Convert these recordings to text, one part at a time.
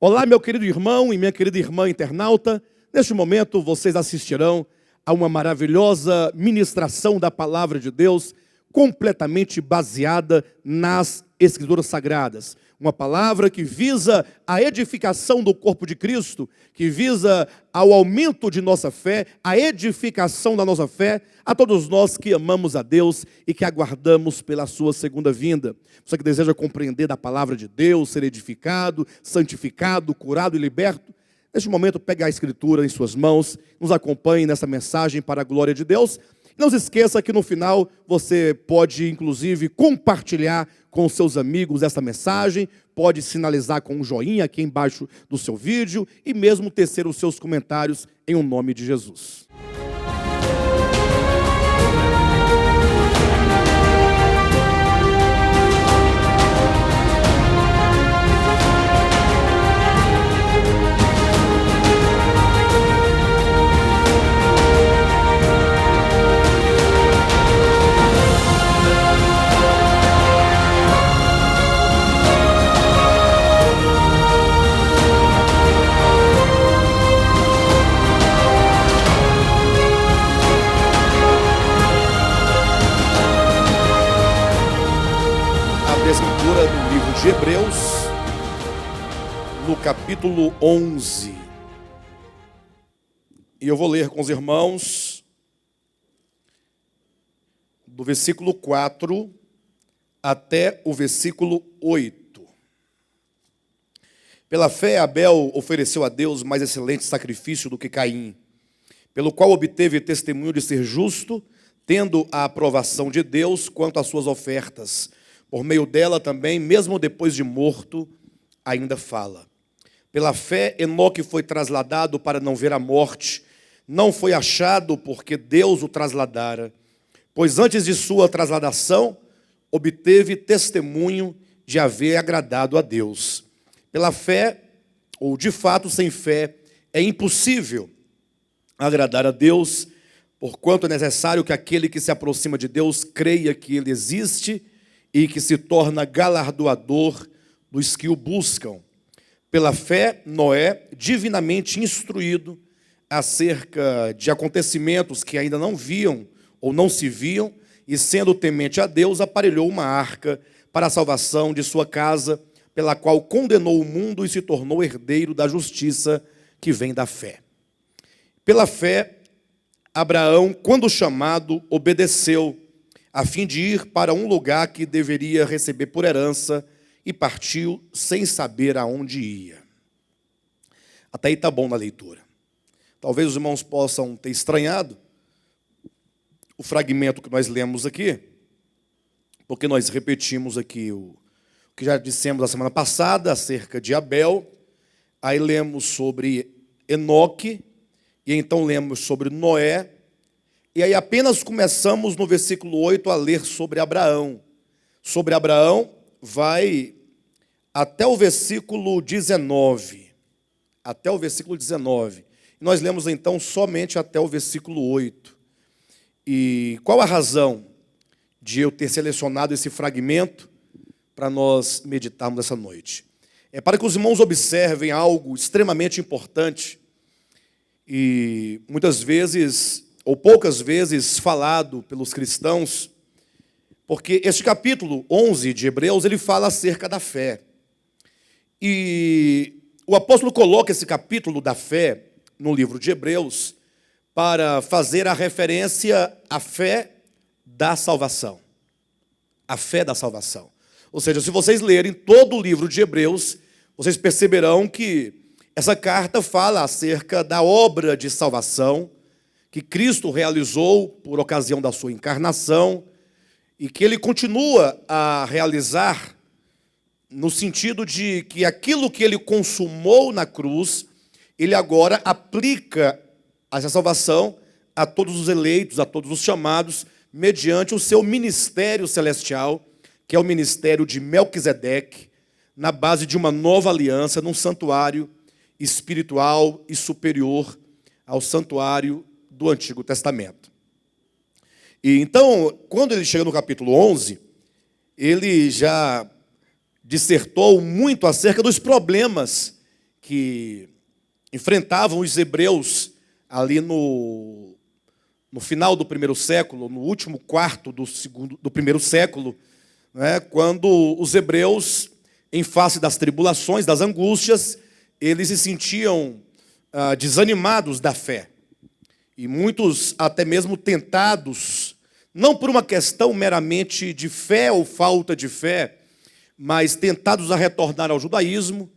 Olá, meu querido irmão e minha querida irmã internauta. Neste momento, vocês assistirão a uma maravilhosa ministração da Palavra de Deus, completamente baseada nas Escrituras Sagradas. Uma palavra que visa a edificação do corpo de Cristo, que visa ao aumento de nossa fé, a edificação da nossa fé, a todos nós que amamos a Deus e que aguardamos pela sua segunda vinda. Você que deseja compreender da palavra de Deus, ser edificado, santificado, curado e liberto, neste momento pegue a Escritura em suas mãos, nos acompanhe nessa mensagem para a glória de Deus. Não se esqueça que no final você pode, inclusive, compartilhar com seus amigos essa mensagem, pode sinalizar com um joinha aqui embaixo do seu vídeo e mesmo tecer os seus comentários em nome de Jesus. No livro de Hebreus, no capítulo 11. E eu vou ler com os irmãos do versículo 4 até o versículo 8. Pela fé, Abel ofereceu a Deus mais excelente sacrifício do que Caim, pelo qual obteve testemunho de ser justo, tendo a aprovação de Deus quanto às suas ofertas. Por meio dela também, mesmo depois de morto, ainda fala. Pela fé, Enoque foi trasladado para não ver a morte. Não foi achado porque Deus o trasladara. Pois antes de sua trasladação, obteve testemunho de haver agradado a Deus. Pela fé, ou de fato sem fé, é impossível agradar a Deus, porquanto é necessário que aquele que se aproxima de Deus creia que Ele existe e que se torna galardoador dos que o buscam. Pela fé, Noé, divinamente instruído acerca de acontecimentos que ainda não viam ou não se viam, e sendo temente a Deus, aparelhou uma arca para a salvação de sua casa, pela qual condenou o mundo e se tornou herdeiro da justiça que vem da fé. Pela fé, Abraão, quando chamado, obedeceu, a fim de ir para um lugar que deveria receber por herança, e partiu sem saber aonde ia. Até aí está bom na leitura. Talvez os irmãos possam ter estranhado o fragmento que nós lemos aqui, porque nós repetimos aqui o que já dissemos na semana passada acerca de Abel, aí lemos sobre Enoque, e então lemos sobre Noé, e aí apenas começamos no versículo 8 a ler sobre Abraão. Sobre Abraão vai até o versículo 19. Até o versículo 19. E nós lemos então somente até o versículo 8. E qual a razão de eu ter selecionado esse fragmento para nós meditarmos essa noite? É para que os irmãos observem algo extremamente importante e muitas vezes, ou poucas vezes, falado pelos cristãos, porque este capítulo 11 de Hebreus, ele fala acerca da fé. E o apóstolo coloca esse capítulo da fé no livro de Hebreus para fazer a referência à fé da salvação. A fé da salvação. Ou seja, se vocês lerem todo o livro de Hebreus, vocês perceberão que essa carta fala acerca da obra de salvação que Cristo realizou por ocasião da sua encarnação e que Ele continua a realizar no sentido de que aquilo que Ele consumou na cruz, Ele agora aplica essa salvação a todos os eleitos, a todos os chamados, mediante o seu ministério celestial, que é o ministério de Melquisedeque, na base de uma nova aliança, num santuário espiritual e superior ao santuário do Antigo Testamento. E então, quando ele chega no capítulo 11, ele já dissertou muito acerca dos problemas que enfrentavam os hebreus ali no final do primeiro século, no último quarto do primeiro século, né, quando os hebreus, em face das tribulações, das angústias, eles se sentiam desanimados da fé. E muitos até mesmo tentados, não por uma questão meramente de fé ou falta de fé, mas tentados a retornar ao judaísmo,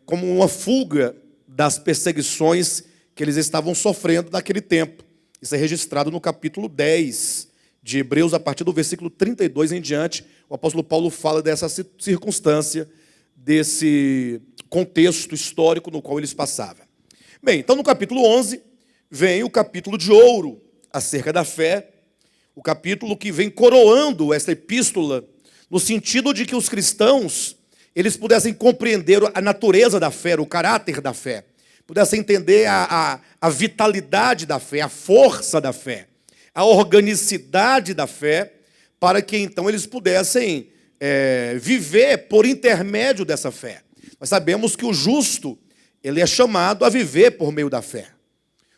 como uma fuga das perseguições que eles estavam sofrendo naquele tempo. Isso é registrado no capítulo 10 de Hebreus, a partir do versículo 32 em diante. O apóstolo Paulo fala dessa circunstância, desse contexto histórico no qual eles passavam. Bem, então no capítulo 11 vem o capítulo de ouro acerca da fé, o capítulo que vem coroando esta epístola, no sentido de que os cristãos eles pudessem compreender a natureza da fé, o caráter da fé, pudessem entender a vitalidade da fé, a força da fé, a organicidade da fé, para que então eles pudessem viver por intermédio dessa fé. Nós sabemos que o justo, ele é chamado a viver por meio da fé.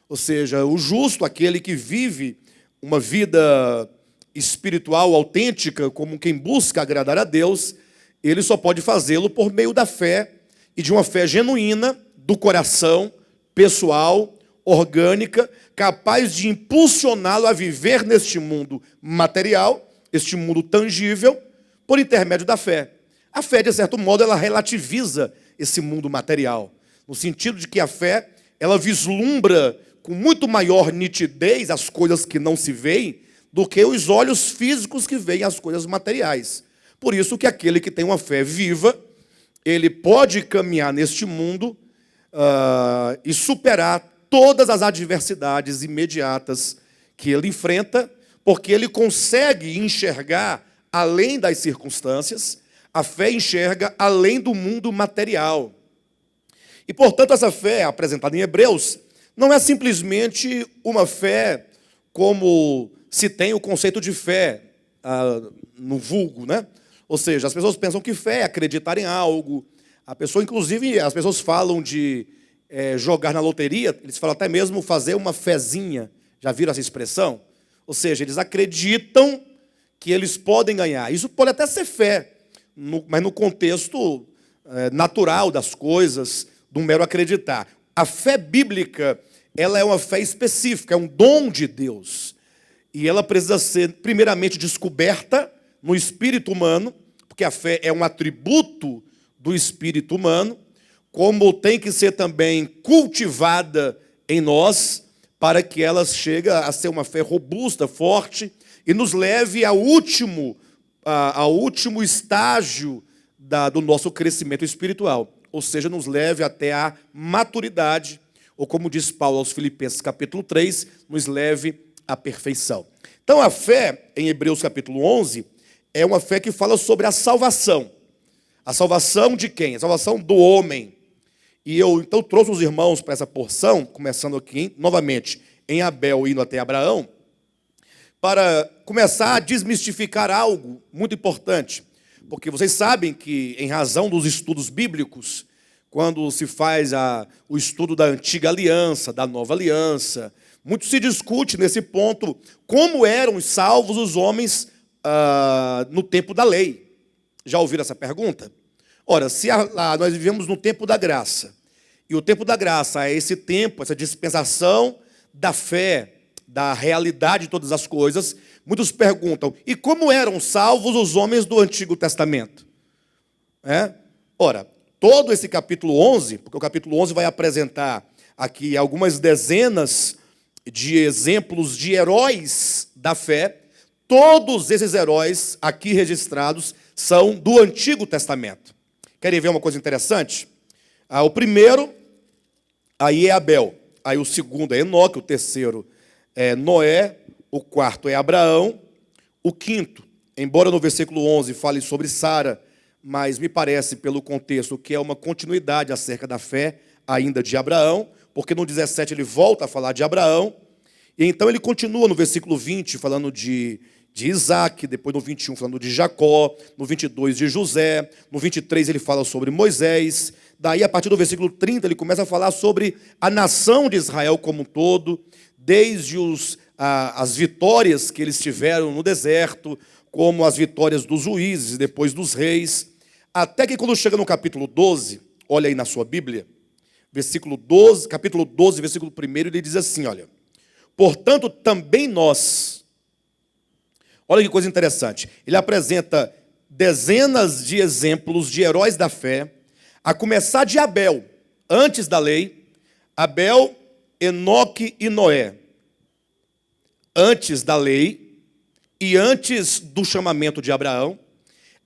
Ou seja, o justo, aquele que vive uma vida espiritual autêntica, como quem busca agradar a Deus, ele só pode fazê-lo por meio da fé, e de uma fé genuína, do coração, pessoal, orgânica, capaz de impulsioná-lo a viver neste mundo material, este mundo tangível, por intermédio da fé. A fé, de certo modo, ela relativiza esse mundo material, no sentido de que a fé, ela vislumbra com muito maior nitidez as coisas que não se veem, do que os olhos físicos que veem as coisas materiais. Por isso que aquele que tem uma fé viva, ele pode caminhar neste mundo e superar todas as adversidades imediatas que ele enfrenta, porque ele consegue enxergar além das circunstâncias, a fé enxerga além do mundo material. E, portanto, essa fé apresentada em Hebreus não é simplesmente uma fé como se tem o conceito de fé no vulgo, né? Ou seja, as pessoas pensam que fé é acreditar em algo. Inclusive, as pessoas falam de jogar na loteria, eles falam até mesmo fazer uma fezinha. Já viram essa expressão? Ou seja, eles acreditam que eles podem ganhar. Isso pode até ser fé, mas no contexto natural das coisas, de um mero acreditar. A fé bíblica, ela é uma fé específica, é um dom de Deus. E ela precisa ser, primeiramente, descoberta no espírito humano, porque a fé é um atributo do espírito humano, como tem que ser também cultivada em nós, para que ela chegue a ser uma fé robusta, forte, e nos leve ao último estágio do nosso crescimento espiritual. Ou seja, nos leve até a maturidade, ou como diz Paulo aos Filipenses capítulo 3, nos leve à perfeição. Então a fé, em Hebreus capítulo 11, é uma fé que fala sobre a salvação. A salvação de quem? A salvação do homem. E eu então trouxe os irmãos para essa porção, começando aqui, novamente, em Abel, indo até Abraão, para começar a desmistificar algo muito importante. Porque vocês sabem que, em razão dos estudos bíblicos, quando se faz o estudo da antiga aliança, da nova aliança, muito se discute nesse ponto como eram salvos os homens no tempo da lei. Já ouviram essa pergunta? Ora, se nós vivemos no tempo da graça, e o tempo da graça é esse tempo, essa dispensação da fé, da realidade de todas as coisas, muitos perguntam, e como eram salvos os homens do Antigo Testamento? Ora, todo esse capítulo 11, porque o capítulo 11 vai apresentar aqui algumas dezenas de exemplos de heróis da fé, todos esses heróis aqui registrados são do Antigo Testamento. Querem ver uma coisa interessante? O primeiro, aí é Abel. Aí o segundo é Enoque, o terceiro é Noé, o quarto é Abraão, o quinto, embora no versículo 11 fale sobre Sara, mas me parece, pelo contexto, que é uma continuidade acerca da fé ainda de Abraão, porque no 17 ele volta a falar de Abraão, e então ele continua no versículo 20, falando de de Isaac, depois no 21 falando de Jacó, no 22 de José, no 23 ele fala sobre Moisés, daí a partir do versículo 30 ele começa a falar sobre a nação de Israel como um todo, desde as vitórias que eles tiveram no deserto, como as vitórias dos juízes e depois dos reis, até que quando chega no capítulo 12, olha aí na sua Bíblia, capítulo 12, versículo 1, ele diz assim, olha, portanto também nós, olha que coisa interessante, ele apresenta dezenas de exemplos de heróis da fé, a começar de Abel, antes da lei, Abel, Enoque e Noé, antes da lei e antes do chamamento de Abraão.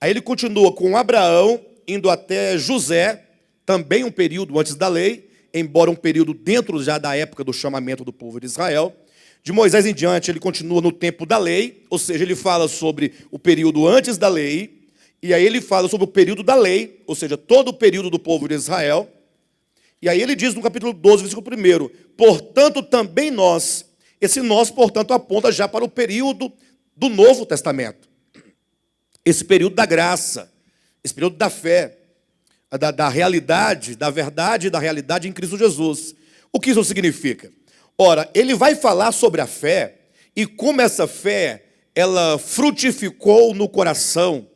Aí ele continua com Abraão, indo até José, também um período antes da lei, embora um período dentro já da época do chamamento do povo de Israel. De Moisés em diante, ele continua no tempo da lei, ou seja, ele fala sobre o período antes da lei, e aí ele fala sobre o período da lei, ou seja, todo o período do povo de Israel. E aí ele diz no capítulo 12, versículo 1, portanto também nós, esse nós, portanto, aponta já para o período do Novo Testamento. Esse período da graça, esse período da fé, da realidade, da verdade e da realidade em Cristo Jesus. O que isso significa? Ora, ele vai falar sobre a fé e como essa fé, ela frutificou no coração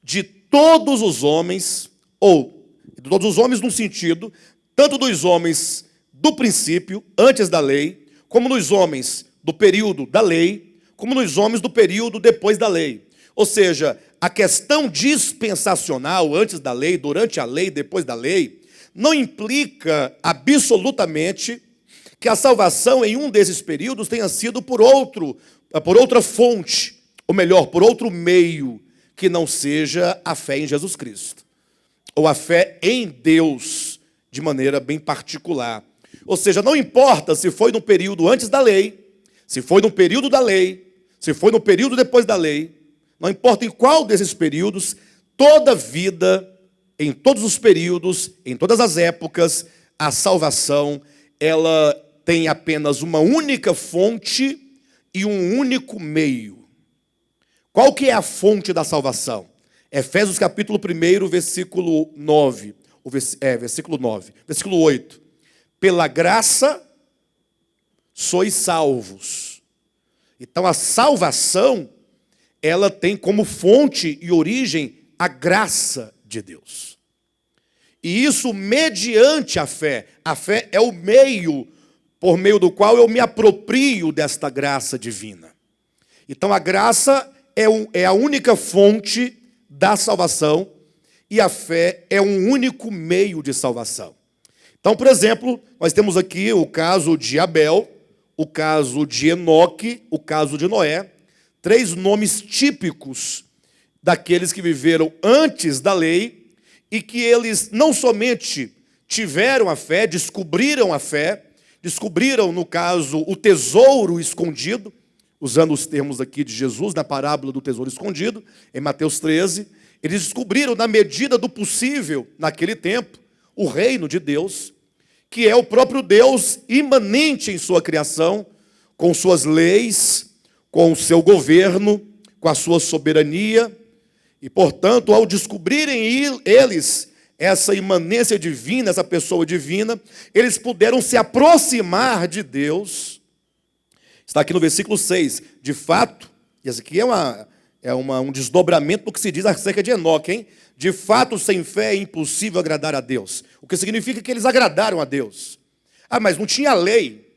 de todos os homens, ou de todos os homens no sentido, tanto dos homens do princípio, antes da lei, como nos homens do período da lei, como nos homens do período depois da lei. Ou seja, a questão dispensacional, antes da lei, durante a lei, depois da lei, não implica absolutamente que a salvação em um desses períodos tenha sido por outra fonte, ou melhor, por outro meio, que não seja a fé em Jesus Cristo, ou a fé em Deus, de maneira bem particular. Ou seja, não importa se foi no período antes da lei, se foi no período da lei, se foi no período depois da lei, não importa em qual desses períodos, toda vida, em todos os períodos, em todas as épocas, a salvação, ela tem apenas uma única fonte e um único meio. Qual que é a fonte da salvação? Efésios capítulo 1, versículo 9, versículo 8. Pela graça sois salvos. Então a salvação, ela tem como fonte e origem a graça de Deus. E isso mediante a fé. A fé é o meio por meio do qual eu me aproprio desta graça divina. Então a graça é a única fonte da salvação e a fé é um único meio de salvação. Então, por exemplo, nós temos aqui o caso de Abel, o caso de Enoque, o caso de Noé, 3 nomes típicos daqueles que viveram antes da lei e que eles não somente tiveram a fé, descobriram a fé, descobriram, no caso, o tesouro escondido, usando os termos aqui de Jesus na parábola do tesouro escondido, em Mateus 13, eles descobriram na medida do possível, naquele tempo, o reino de Deus, que é o próprio Deus imanente em sua criação, com suas leis, com o seu governo, com a sua soberania, e, portanto, ao descobrirem eles essa imanência divina, essa pessoa divina, eles puderam se aproximar de Deus. Está aqui no versículo 6, de fato, e esse aqui um desdobramento do que se diz acerca de Enoque, hein? De fato, sem fé é impossível agradar a Deus. O que significa que eles agradaram a Deus. Mas não tinha lei,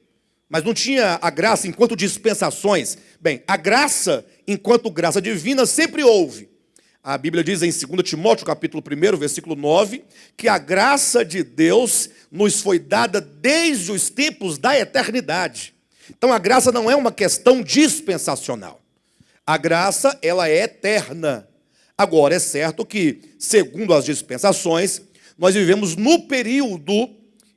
mas não tinha a graça enquanto dispensações. Bem, a graça, enquanto graça divina, sempre houve. A Bíblia diz em 2 Timóteo, capítulo 1, versículo 9, que a graça de Deus nos foi dada desde os tempos da eternidade. Então a graça não é uma questão dispensacional. A graça, ela é eterna. Agora, é certo que, segundo as dispensações, nós vivemos no período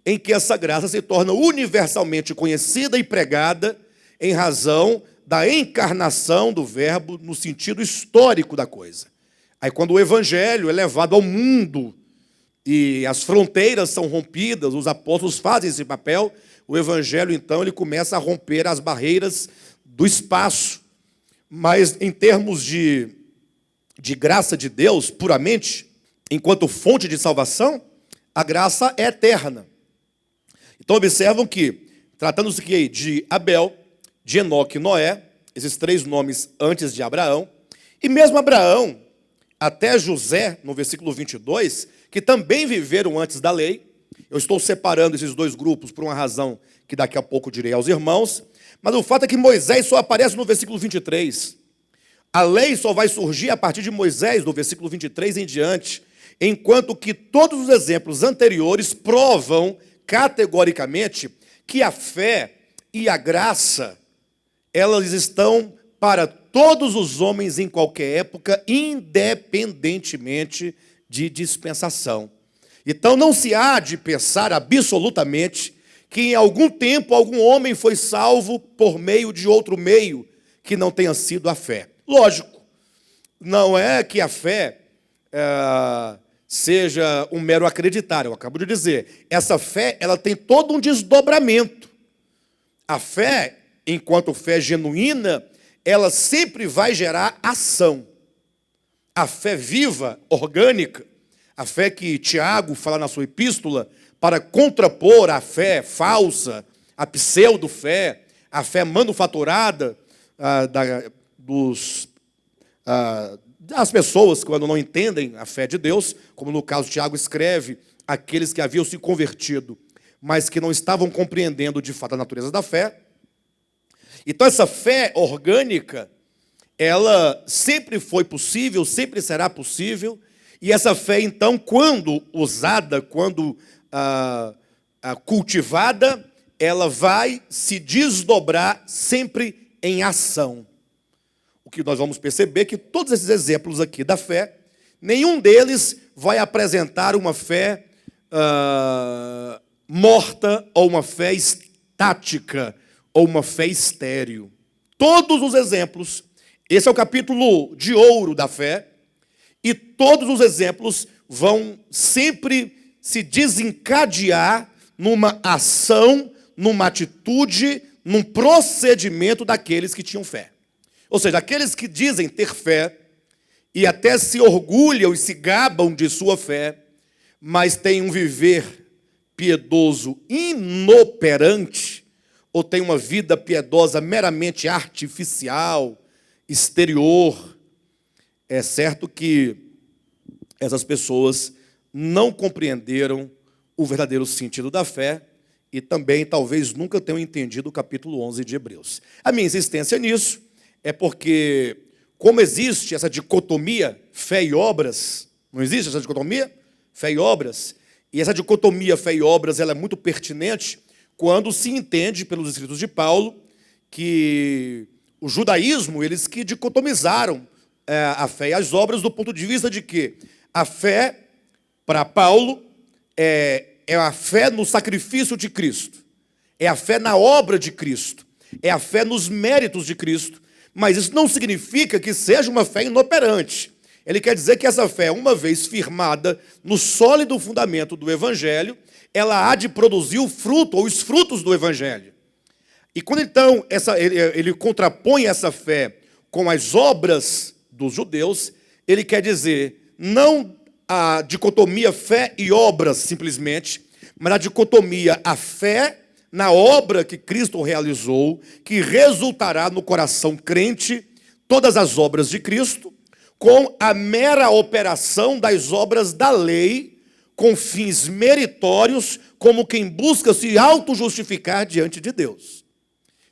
em que essa graça se torna universalmente conhecida e pregada em razão da encarnação do Verbo no sentido histórico da coisa. Aí, quando o Evangelho é levado ao mundo e as fronteiras são rompidas, os apóstolos fazem esse papel, o Evangelho, então, ele começa a romper as barreiras do espaço. Mas em termos de graça de Deus, puramente, enquanto fonte de salvação, a graça é eterna. Então observam que, tratando-se aqui de Abel, de Enoque e Noé, esses três nomes antes de Abraão, e mesmo Abraão, até José, no versículo 22, que também viveram antes da lei. Eu estou separando esses dois grupos por uma razão que daqui a pouco direi aos irmãos, mas o fato é que Moisés só aparece no versículo 23. A lei só vai surgir a partir de Moisés, do versículo 23 em diante, enquanto que todos os exemplos anteriores provam categoricamente que a fé e a graça, elas estão para todos os homens em qualquer época, independentemente de dispensação. Então não se há de pensar absolutamente que em algum tempo algum homem foi salvo por meio de outro meio que não tenha sido a fé. Lógico, não é que a fé seja um mero acreditar, eu acabo de dizer. Essa fé, ela tem todo um desdobramento. A fé, enquanto fé genuína, ela sempre vai gerar ação. A fé viva, orgânica, a fé que Tiago fala na sua epístola, para contrapor a fé falsa, a pseudo-fé, a fé manufaturada das pessoas quando não entendem a fé de Deus, como no caso Tiago escreve, aqueles que haviam se convertido, mas que não estavam compreendendo de fato a natureza da fé. Então essa fé orgânica, ela sempre foi possível, sempre será possível, e essa fé então, quando usada, quando cultivada, ela vai se desdobrar sempre em ação. O que nós vamos perceber é que todos esses exemplos aqui da fé, nenhum deles vai apresentar uma fé morta ou uma fé estática ou uma fé estéril. Todos os exemplos, esse é o capítulo de ouro da fé, e todos os exemplos vão sempre se desencadear numa ação, numa atitude, num procedimento daqueles que tinham fé. Ou seja, aqueles que dizem ter fé e até se orgulham e se gabam de sua fé, mas têm um viver piedoso inoperante, ou têm uma vida piedosa meramente artificial, exterior, é certo que essas pessoas não compreenderam o verdadeiro sentido da fé e também talvez nunca tenham entendido o capítulo 11 de Hebreus. A minha insistência nisso é porque, como existe essa dicotomia fé e obras, não existe essa dicotomia fé e obras, e essa dicotomia fé e obras ela é muito pertinente quando se entende pelos escritos de Paulo que o judaísmo, eles que dicotomizaram a fé e as obras do ponto de vista de que a fé, para Paulo, é a fé no sacrifício de Cristo, é a fé na obra de Cristo, é a fé nos méritos de Cristo, mas isso não significa que seja uma fé inoperante. Ele quer dizer que essa fé, uma vez firmada no sólido fundamento do Evangelho, ela há de produzir o fruto ou os frutos do Evangelho. E quando então ele contrapõe essa fé com as obras dos judeus, ele quer dizer não a dicotomia fé e obras simplesmente, mas a dicotomia a fé na obra que Cristo realizou, que resultará no coração crente todas as obras de Cristo, com a mera operação das obras da lei, com fins meritórios, como quem busca se auto-justificar diante de Deus.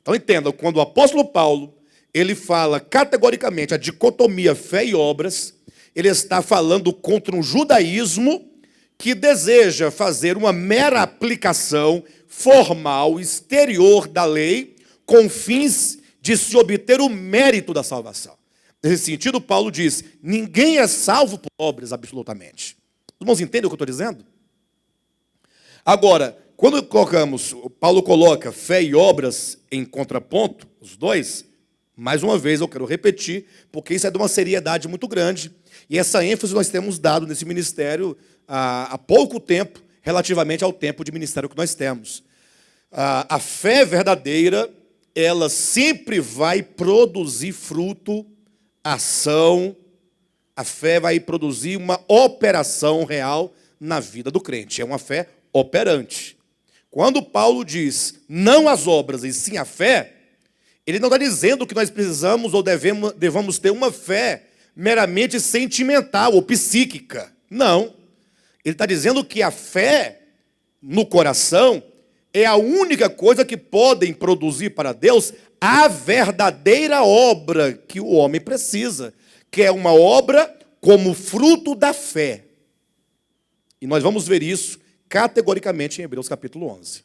Então entenda, quando o apóstolo Paulo ele fala categoricamente a dicotomia fé e obras, ele está falando contra um judaísmo que deseja fazer uma mera aplicação formal, exterior da lei, com fins de se obter o mérito da salvação. Nesse sentido, Paulo diz, ninguém é salvo por obras, absolutamente. Os irmãos entendem o que eu estou dizendo? Agora, quando Paulo coloca fé e obras em contraponto, os dois, mais uma vez eu quero repetir, porque isso é de uma seriedade muito grande, e essa ênfase nós temos dado nesse ministério há pouco tempo, relativamente ao tempo de ministério que nós temos. A fé verdadeira, ela sempre vai produzir fruto, ação. A fé vai produzir uma operação real na vida do crente. É uma fé operante. Quando Paulo diz não as obras e sim a fé, ele não está dizendo que nós precisamos ou devamos ter uma fé meramente sentimental ou psíquica. Não. Ele está dizendo que a fé no coração é a única coisa que podem produzir para Deus a verdadeira obra que o homem precisa, que é uma obra como fruto da fé. E nós vamos ver isso categoricamente em Hebreus capítulo 11.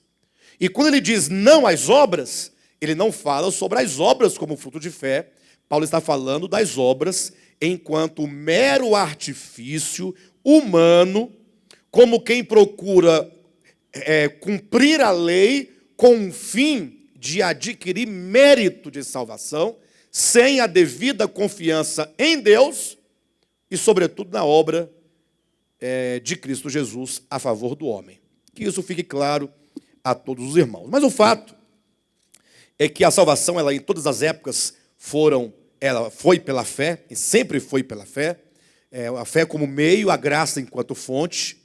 E quando ele diz não às obras, ele não fala sobre as obras como fruto de fé. Paulo está falando das obras enquanto mero artifício humano, como quem procura cumprir a lei com o fim de adquirir mérito de salvação, sem a devida confiança em Deus e, sobretudo, na obra de Cristo Jesus a favor do homem. Que isso fique claro a todos os irmãos. Mas o fato é que a salvação, ela em todas as épocas ela foi pela fé, e sempre foi pela fé, a fé como meio, a graça enquanto fonte,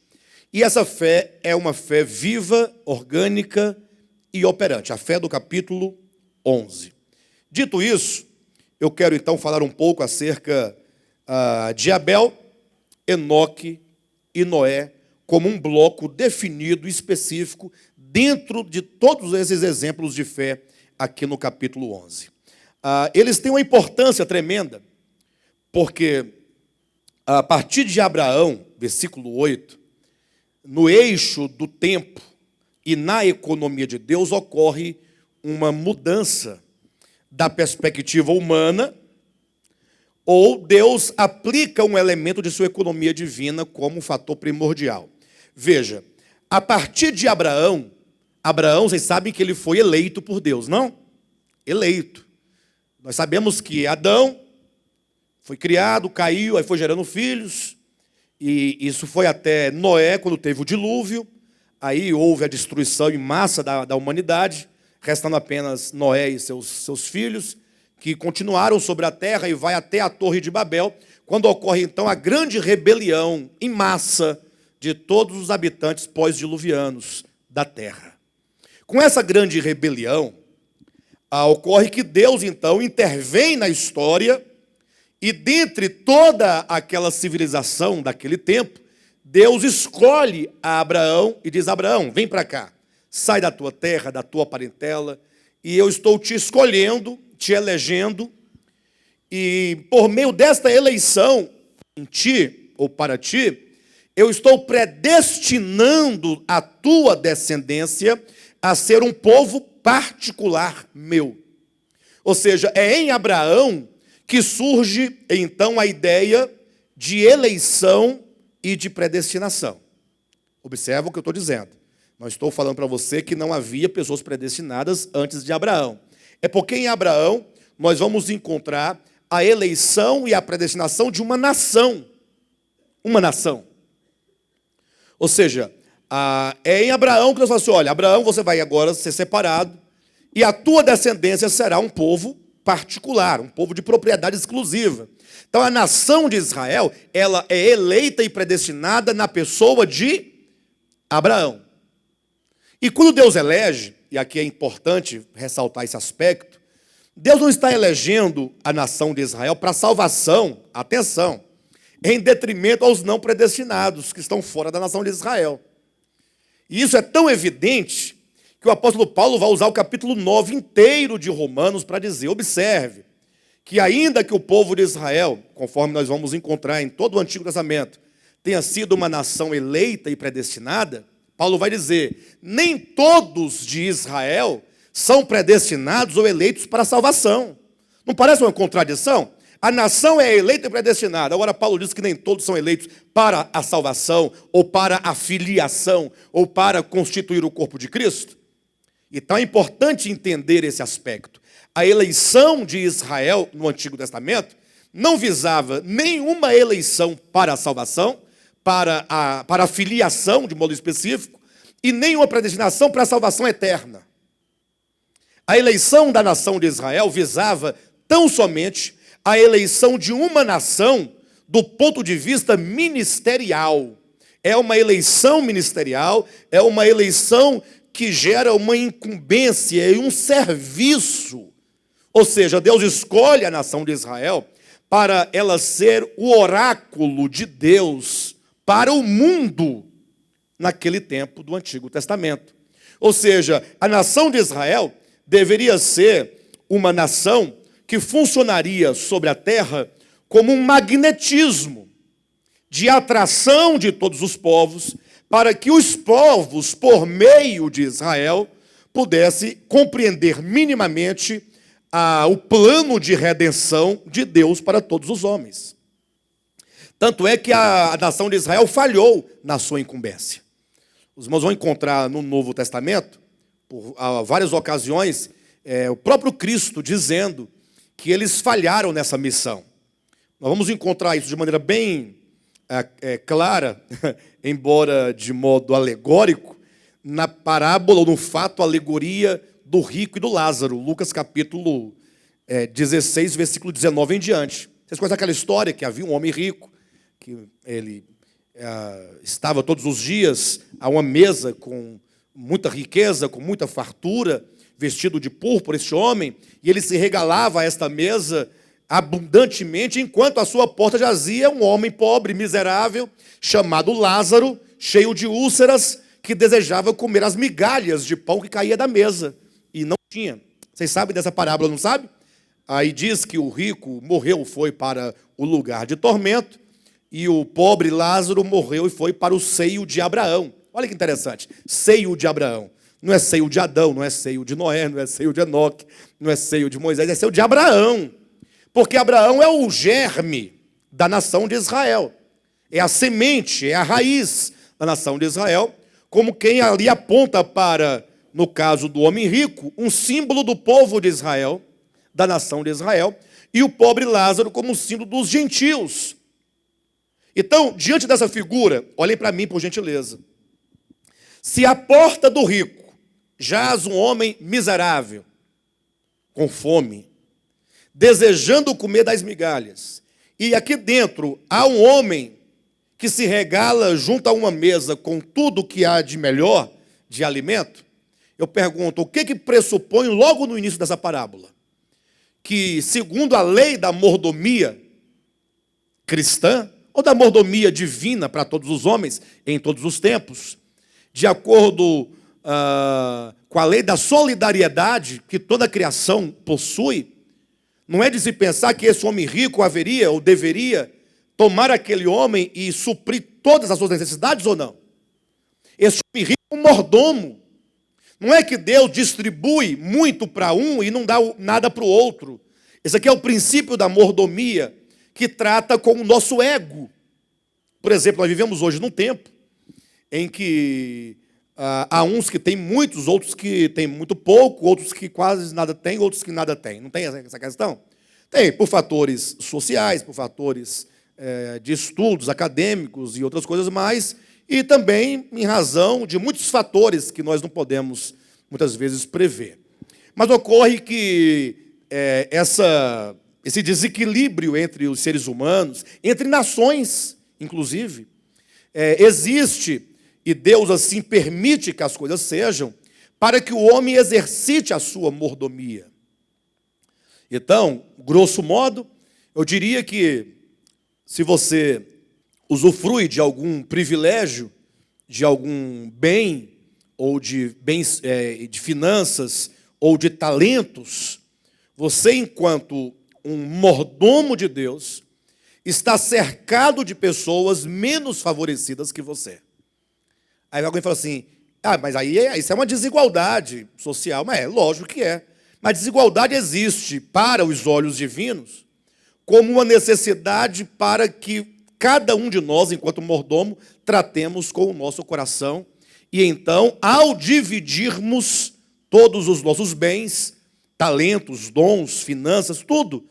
e essa fé é uma fé viva, orgânica e operante, a fé do capítulo 11. Dito isso, eu quero então falar um pouco acerca de Abel, Enoque e Noé, como um bloco definido, específico, dentro de todos esses exemplos de fé aqui no capítulo 11. Eles têm uma importância tremenda, porque a partir de Abraão, versículo 8, no eixo do tempo e na economia de Deus ocorre uma mudança da perspectiva humana, ou Deus aplica um elemento de sua economia divina como um fator primordial. Veja, a partir de Abraão, vocês sabem que ele foi eleito por Deus, não? Eleito. Nós sabemos que Adão foi criado, caiu, aí foi gerando filhos, e isso foi até Noé, quando teve o dilúvio, aí houve a destruição em massa da humanidade, restando apenas Noé e seus filhos, que continuaram sobre a terra e vai até a Torre de Babel, quando ocorre então a grande rebelião em massa de todos os habitantes pós-diluvianos da terra. Com essa grande rebelião, ocorre que Deus então intervém na história e dentre toda aquela civilização daquele tempo, Deus escolhe a Abraão e diz: Abraão, vem para cá, sai da tua terra, da tua parentela, e eu estou te escolhendo, te elegendo, e por meio desta eleição em ti, ou para ti, eu estou predestinando a tua descendência a ser um povo particular meu. Ou seja, é em Abraão que surge então a ideia de eleição e de predestinação. Observa o que eu estou dizendo. Não estou falando para você que não havia pessoas predestinadas antes de Abraão. É porque em Abraão nós vamos encontrar a eleição e a predestinação de uma nação. Uma nação. Ou seja, é em Abraão que nós falamos assim: olha, Abraão, você vai agora ser separado e a tua descendência será um povo particular, um povo de propriedade exclusiva. Então a nação de Israel, ela é eleita e predestinada na pessoa de Abraão. E quando Deus elege, e aqui é importante ressaltar esse aspecto, Deus não está elegendo a nação de Israel para salvação, atenção, em detrimento aos não predestinados que estão fora da nação de Israel. E isso é tão evidente que o apóstolo Paulo vai usar o capítulo 9 inteiro de Romanos para dizer: observe, que ainda que o povo de Israel, conforme nós vamos encontrar em todo o Antigo Testamento, tenha sido uma nação eleita e predestinada, Paulo vai dizer: nem todos de Israel são predestinados ou eleitos para a salvação. Não parece uma contradição? A nação é eleita e predestinada. Agora Paulo diz que nem todos são eleitos para a salvação, ou para a filiação, ou para constituir o corpo de Cristo. Então é importante entender esse aspecto. A eleição de Israel no Antigo Testamento não visava nenhuma eleição para a salvação, para a filiação de modo específico, e nenhuma predestinação para a salvação eterna. A eleição da nação de Israel visava tão somente a eleição de uma nação do ponto de vista ministerial. É uma eleição ministerial, é uma eleição que gera uma incumbência e um serviço. Ou seja, Deus escolhe a nação de Israel para ela ser o oráculo de Deus para o mundo naquele tempo do Antigo Testamento. Ou seja, a nação de Israel deveria ser uma nação que funcionaria sobre a terra como um magnetismo de atração de todos os povos, para que os povos, por meio de Israel, pudessem compreender minimamente o plano de redenção de Deus para todos os homens. Tanto é que a nação de Israel falhou na sua incumbência. Os irmãos vão encontrar no Novo Testamento, por várias ocasiões, o próprio Cristo dizendo que eles falharam nessa missão. Nós vamos encontrar isso de maneira bem clara, embora de modo alegórico, na parábola ou no fato, alegoria do rico e do Lázaro, Lucas capítulo 16, versículo 19 em diante. Vocês conhecem aquela história que havia um homem rico, que ele estava todos os dias a uma mesa com muita riqueza, com muita fartura, vestido de púrpura, este homem, e ele se regalava a esta mesa abundantemente, enquanto à sua porta jazia um homem pobre, miserável, chamado Lázaro, cheio de úlceras, que desejava comer as migalhas de pão que caía da mesa, e não tinha. Vocês sabem dessa parábola, não sabem? Aí diz que o rico morreu, foi para o lugar de tormento, e o pobre Lázaro morreu e foi para o seio de Abraão. Olha que interessante, seio de Abraão. Não é seio de Adão, não é seio de Noé, não é seio de Enoque, não é seio de Moisés, é seio de Abraão. Porque Abraão é o germe da nação de Israel. É a semente, é a raiz da nação de Israel, como quem ali aponta para, no caso do homem rico, um símbolo do povo de Israel, da nação de Israel, e o pobre Lázaro como um símbolo dos gentios. Então, diante dessa figura, olhem para mim por gentileza. Se à porta do rico jaz um homem miserável, com fome, desejando comer das migalhas, e aqui dentro há um homem que se regala junto a uma mesa com tudo que há de melhor, de alimento, eu pergunto, o que pressupõe logo no início dessa parábola? Que, segundo a lei da mordomia cristã, ou da mordomia divina para todos os homens, em todos os tempos, de acordo com a lei da solidariedade que toda a criação possui, não é de se pensar que esse homem rico haveria ou deveria tomar aquele homem e suprir todas as suas necessidades ou não? Esse homem rico é um mordomo. Não é que Deus distribui muito para um e não dá nada para o outro. Esse aqui é o princípio da mordomia, que trata com o nosso ego. Por exemplo, nós vivemos hoje num tempo em que há uns que têm muitos, outros que têm muito pouco, outros que quase nada têm, outros que nada têm. Não tem essa questão? Tem, por fatores sociais, por fatores de estudos acadêmicos e outras coisas mais, e também em razão de muitos fatores que nós não podemos, muitas vezes, prever. Mas ocorre que esse desequilíbrio entre os seres humanos, entre nações, inclusive, existe, e Deus assim permite que as coisas sejam, para que o homem exercite a sua mordomia. Então, grosso modo, eu diria que se você usufrui de algum privilégio, de algum bem, ou de bens, de finanças, ou de talentos, você, enquanto um mordomo de Deus, está cercado de pessoas menos favorecidas que você. Aí alguém fala assim, mas aí isso é uma desigualdade social. Mas lógico que é. Mas desigualdade existe para os olhos divinos como uma necessidade para que cada um de nós, enquanto mordomo, tratemos com o nosso coração. E então, ao dividirmos todos os nossos bens, talentos, dons, finanças, tudo,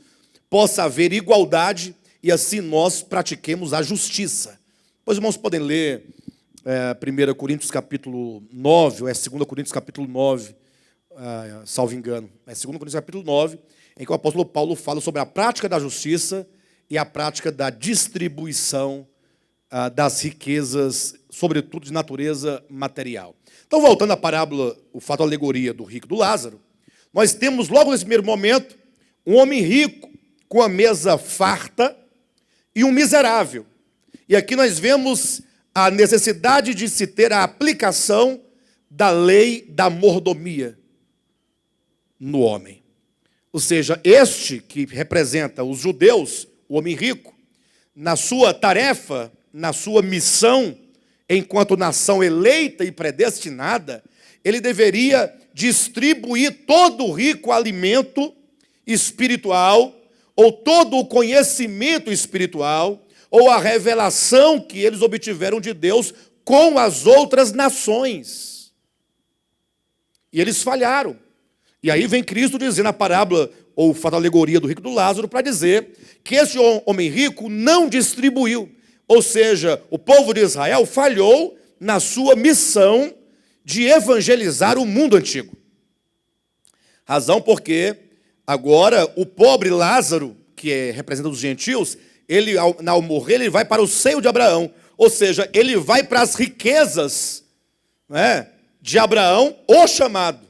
possa haver igualdade e assim nós pratiquemos a justiça. Pois, irmãos, podem ler 1 Coríntios capítulo 9, ou 2 Coríntios capítulo 9, salvo engano. É 2 Coríntios capítulo 9, em que o apóstolo Paulo fala sobre a prática da justiça e a prática da distribuição das riquezas, sobretudo de natureza material. Então, voltando à parábola, o fato alegoria do rico e do Lázaro, nós temos logo nesse primeiro momento um homem rico com a mesa farta e um miserável. E aqui nós vemos a necessidade de se ter a aplicação da lei da mordomia no homem. Ou seja, este que representa os judeus, o homem rico, na sua tarefa, na sua missão, enquanto nação eleita e predestinada, ele deveria distribuir todo o rico alimento espiritual, ou todo o conhecimento espiritual, ou a revelação que eles obtiveram de Deus com as outras nações. E eles falharam. E aí vem Cristo dizendo a parábola, ou a alegoria do rico e do Lázaro, para dizer que esse homem rico não distribuiu. Ou seja, o povo de Israel falhou na sua missão de evangelizar o mundo antigo. Razão porque agora o pobre Lázaro, que representa os gentios, ele ao morrer ele vai para o seio de Abraão. Ou seja, ele vai para as riquezas, né, de Abraão, o chamado.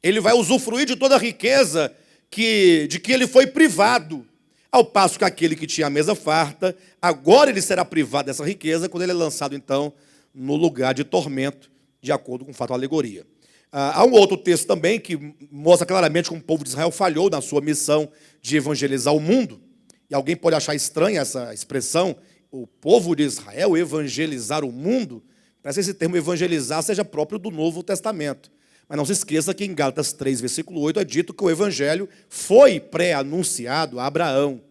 Ele vai usufruir de toda a riqueza de que ele foi privado. Ao passo que aquele que tinha a mesa farta, agora ele será privado dessa riqueza, quando ele é lançado, então, no lugar de tormento, de acordo com o fato da alegoria. Há um outro texto também que mostra claramente como o povo de Israel falhou na sua missão de evangelizar o mundo. E alguém pode achar estranha essa expressão, o povo de Israel evangelizar o mundo. Parece que esse termo evangelizar seja próprio do Novo Testamento. Mas não se esqueça que em Gálatas 3, versículo 8, é dito que o evangelho foi pré-anunciado a Abraão.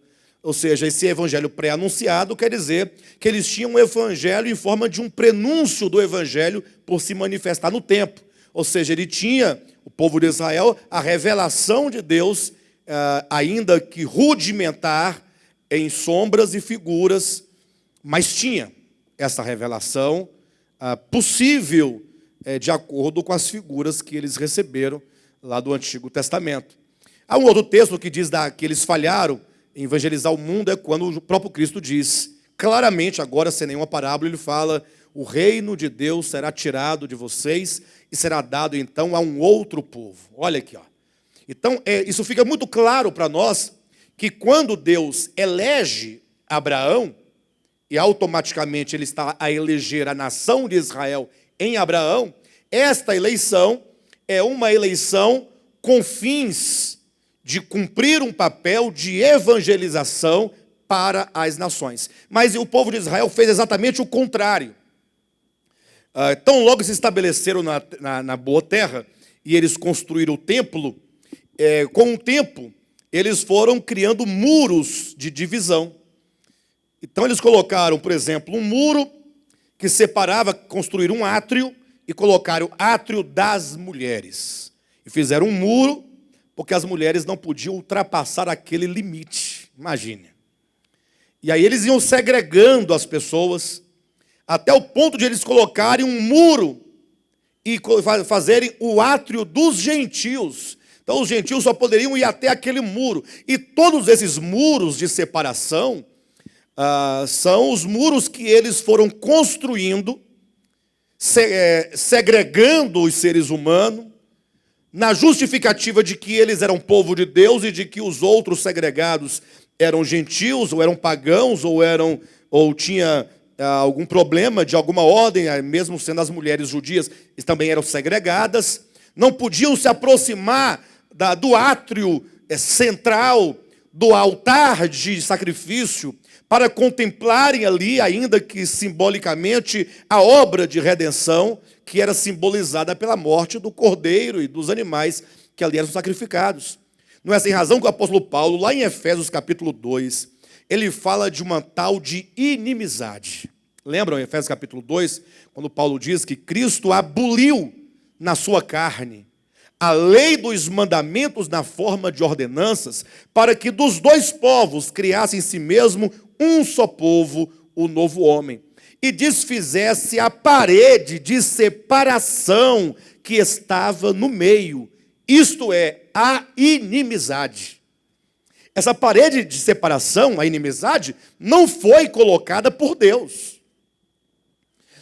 Ou seja, esse evangelho pré-anunciado quer dizer que eles tinham um evangelho em forma de um prenúncio do evangelho por se manifestar no tempo. Ou seja, ele tinha, o povo de Israel, a revelação de Deus, ainda que rudimentar, em sombras e figuras, mas tinha essa revelação possível, de acordo com as figuras que eles receberam lá do Antigo Testamento. Há um outro texto que diz que eles falharam em evangelizar o mundo, é quando o próprio Cristo diz, claramente, agora sem nenhuma parábola, ele fala, o reino de Deus será tirado de vocês e será dado então a um outro povo. Olha aqui, ó. Então, isso fica muito claro para nós, que quando Deus elege Abraão, e automaticamente ele está a eleger a nação de Israel em Abraão, esta eleição é uma eleição com fins de cumprir um papel de evangelização para as nações. Mas o povo de Israel fez exatamente o contrário. Tão logo se estabeleceram na boa terra e eles construíram o templo, com o tempo eles foram criando muros de divisão. Então eles colocaram, por exemplo, um muro que separava, construíram um átrio e colocaram o átrio das mulheres. E fizeram um muro, porque as mulheres não podiam ultrapassar aquele limite. Imagine. E aí eles iam segregando as pessoas, até o ponto de eles colocarem um muro e fazerem o átrio dos gentios. Então os gentios só poderiam ir até aquele muro. E todos esses muros de separação são os muros que eles foram construindo, segregando os seres humanos, na justificativa de que eles eram povo de Deus e de que os outros segregados eram gentios, ou eram pagãos, ou tinha algum problema de alguma ordem, mesmo sendo as mulheres judias, também eram segregadas, não podiam se aproximar do átrio central, do altar de sacrifício, para contemplarem ali, ainda que simbolicamente, a obra de redenção, que era simbolizada pela morte do cordeiro e dos animais que ali eram sacrificados. Não é sem razão que o apóstolo Paulo, lá em Efésios capítulo 2, ele fala de uma tal de inimizade. Lembram em Efésios capítulo 2, quando Paulo diz que Cristo aboliu na sua carne a lei dos mandamentos na forma de ordenanças, para que dos dois povos criasse em si mesmo um só povo, o novo homem. e desfizesse a parede de separação que estava no meio, isto é, a inimizade. Essa parede de separação, a inimizade, não foi colocada por Deus.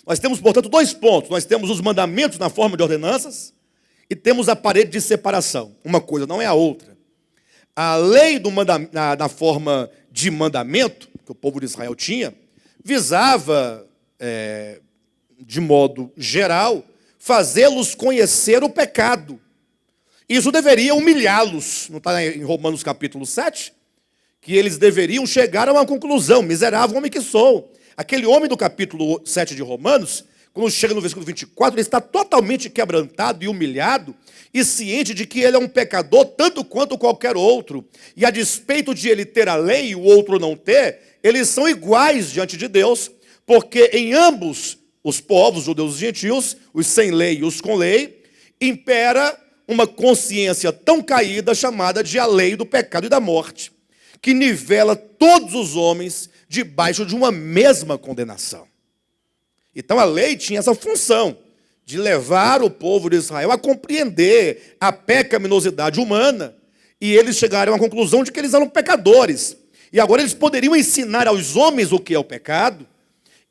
Nós temos, portanto, dois pontos. Nós temos os mandamentos na forma de ordenanças e temos a parede de separação. Uma coisa não é a outra. A lei na forma de mandamento, que o povo de Israel tinha, visava, de modo geral, fazê-los conhecer o pecado. Isso deveria humilhá-los. Não está em Romanos capítulo 7? Que eles deveriam chegar a uma conclusão. Miserável homem que sou. Aquele homem do capítulo 7 de Romanos, quando chega no versículo 24, ele está totalmente quebrantado e humilhado e ciente de que ele é um pecador tanto quanto qualquer outro. E a despeito de ele ter a lei e o outro não ter, eles são iguais diante de Deus, porque em ambos os povos, judeus e gentios, os sem lei e os com lei, impera uma consciência tão caída chamada de a lei do pecado e da morte, que nivela todos os homens debaixo de uma mesma condenação. Então a lei tinha essa função de levar o povo de Israel a compreender a pecaminosidade humana, e eles chegaram à conclusão de que eles eram pecadores. E agora eles poderiam ensinar aos homens o que é o pecado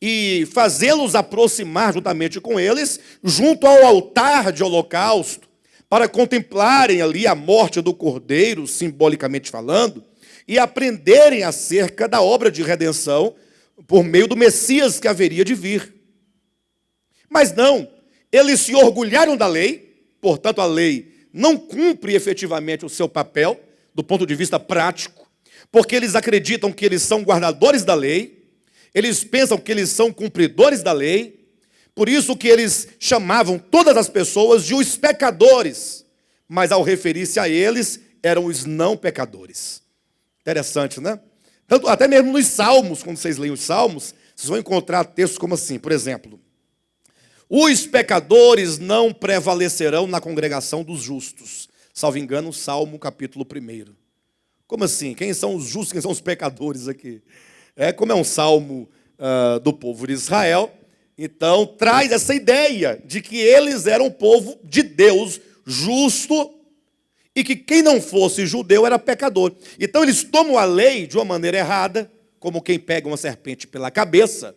e fazê-los aproximar juntamente com eles, junto ao altar de holocausto, para contemplarem ali a morte do Cordeiro, simbolicamente falando, e aprenderem acerca da obra de redenção por meio do Messias que haveria de vir. Mas não, eles se orgulharam da lei, portanto a lei não cumpre efetivamente o seu papel, do ponto de vista prático, porque eles acreditam que eles são guardadores da lei, eles pensam que eles são cumpridores da lei, por isso que eles chamavam todas as pessoas de os pecadores, mas ao referir-se a eles, eram os não pecadores. Interessante, né? Tanto, até mesmo nos Salmos, quando vocês leem os Salmos, vocês vão encontrar textos como assim, por exemplo: os pecadores não prevalecerão na congregação dos justos. Salvo engano, Salmo capítulo 1. Como assim? Quem são os justos, quem são os pecadores aqui? Como é um salmo do povo de Israel, então traz essa ideia de que eles eram o povo de Deus justo e que quem não fosse judeu era pecador. Então eles tomam a lei de uma maneira errada, como quem pega uma serpente pela cabeça,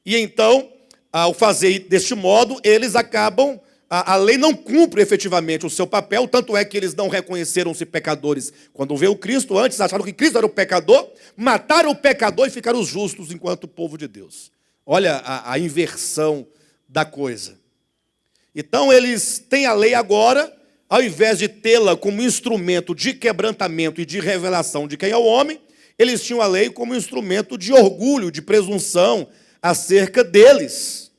e então, ao fazer deste modo, eles acabam, a lei não cumpre efetivamente o seu papel, tanto é que eles não reconheceram-se pecadores quando veio Cristo. Antes acharam que Cristo era o pecador, mataram o pecador e ficaram os justos enquanto povo de Deus. Olha a inversão da coisa. Então eles têm a lei agora, ao invés de tê-la como instrumento de quebrantamento e de revelação de quem é o homem, eles tinham a lei como instrumento de orgulho, de presunção acerca deles.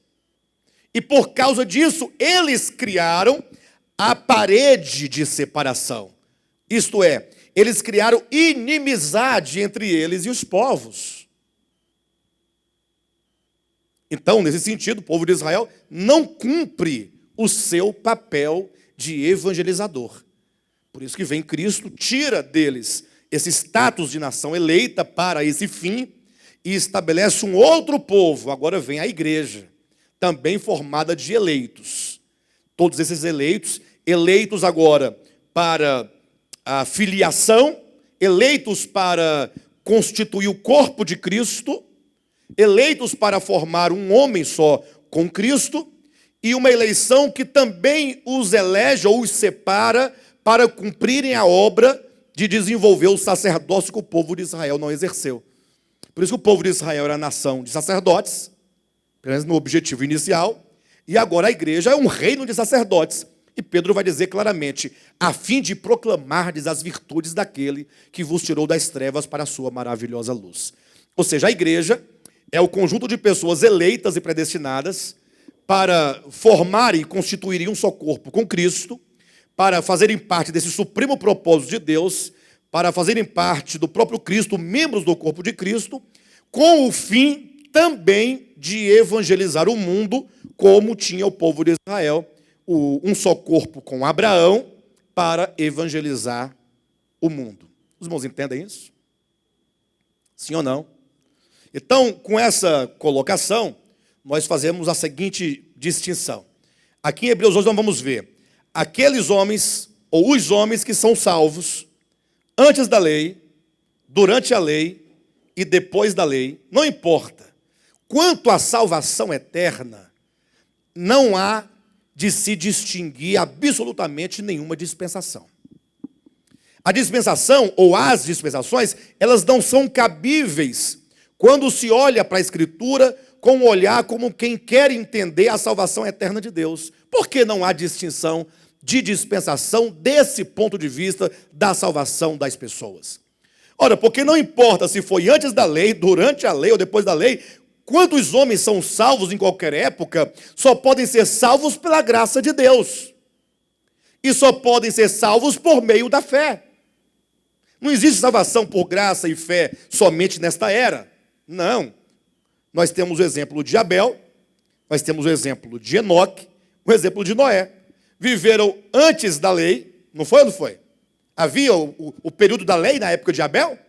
E por causa disso, eles criaram a parede de separação. Isto é, eles criaram inimizade entre eles e os povos. Então, nesse sentido, o povo de Israel não cumpre o seu papel de evangelizador. Por isso que vem Cristo, tira deles esse status de nação eleita para esse fim e estabelece um outro povo. Agora vem a igreja, também formada de eleitos. Todos esses eleitos agora para a filiação, eleitos para constituir o corpo de Cristo, eleitos para formar um homem só com Cristo, e uma eleição que também os elege ou os separa para cumprirem a obra de desenvolver o sacerdócio que o povo de Israel não exerceu. Por isso que o povo de Israel era a nação de sacerdotes, pelo menos no objetivo inicial, e agora a igreja é um reino de sacerdotes. E Pedro vai dizer claramente: a fim de proclamardes as virtudes daquele que vos tirou das trevas para a sua maravilhosa luz. Ou seja, a igreja é o conjunto de pessoas eleitas e predestinadas para formarem e constituírem um só corpo com Cristo, para fazerem parte desse supremo propósito de Deus, para fazerem parte do próprio Cristo, membros do corpo de Cristo, com o fim também de evangelizar o mundo, como tinha o povo de Israel, um só corpo com Abraão, para evangelizar o mundo. Os irmãos entendem isso? Sim ou não? Então, com essa colocação, nós fazemos a seguinte distinção. Aqui em Hebreus 11 nós vamos ver aqueles homens, ou os homens que são salvos antes da lei, durante a lei e depois da lei, não importa. Quanto à salvação eterna, não há de se distinguir absolutamente nenhuma dispensação. A dispensação, ou as dispensações, elas não são cabíveis quando se olha para a Escritura com um olhar como quem quer entender a salvação eterna de Deus. Por que não há distinção de dispensação desse ponto de vista da salvação das pessoas? Ora, porque não importa se foi antes da lei, durante a lei ou depois da lei, quando os homens são salvos em qualquer época, só podem ser salvos pela graça de Deus. E só podem ser salvos por meio da fé. Não existe salvação por graça e fé somente nesta era. Não. Nós temos o exemplo de Abel, nós temos o exemplo de Enoque, o exemplo de Noé. Viveram antes da lei, não foi ou não foi? Havia o período da lei na época de Abel?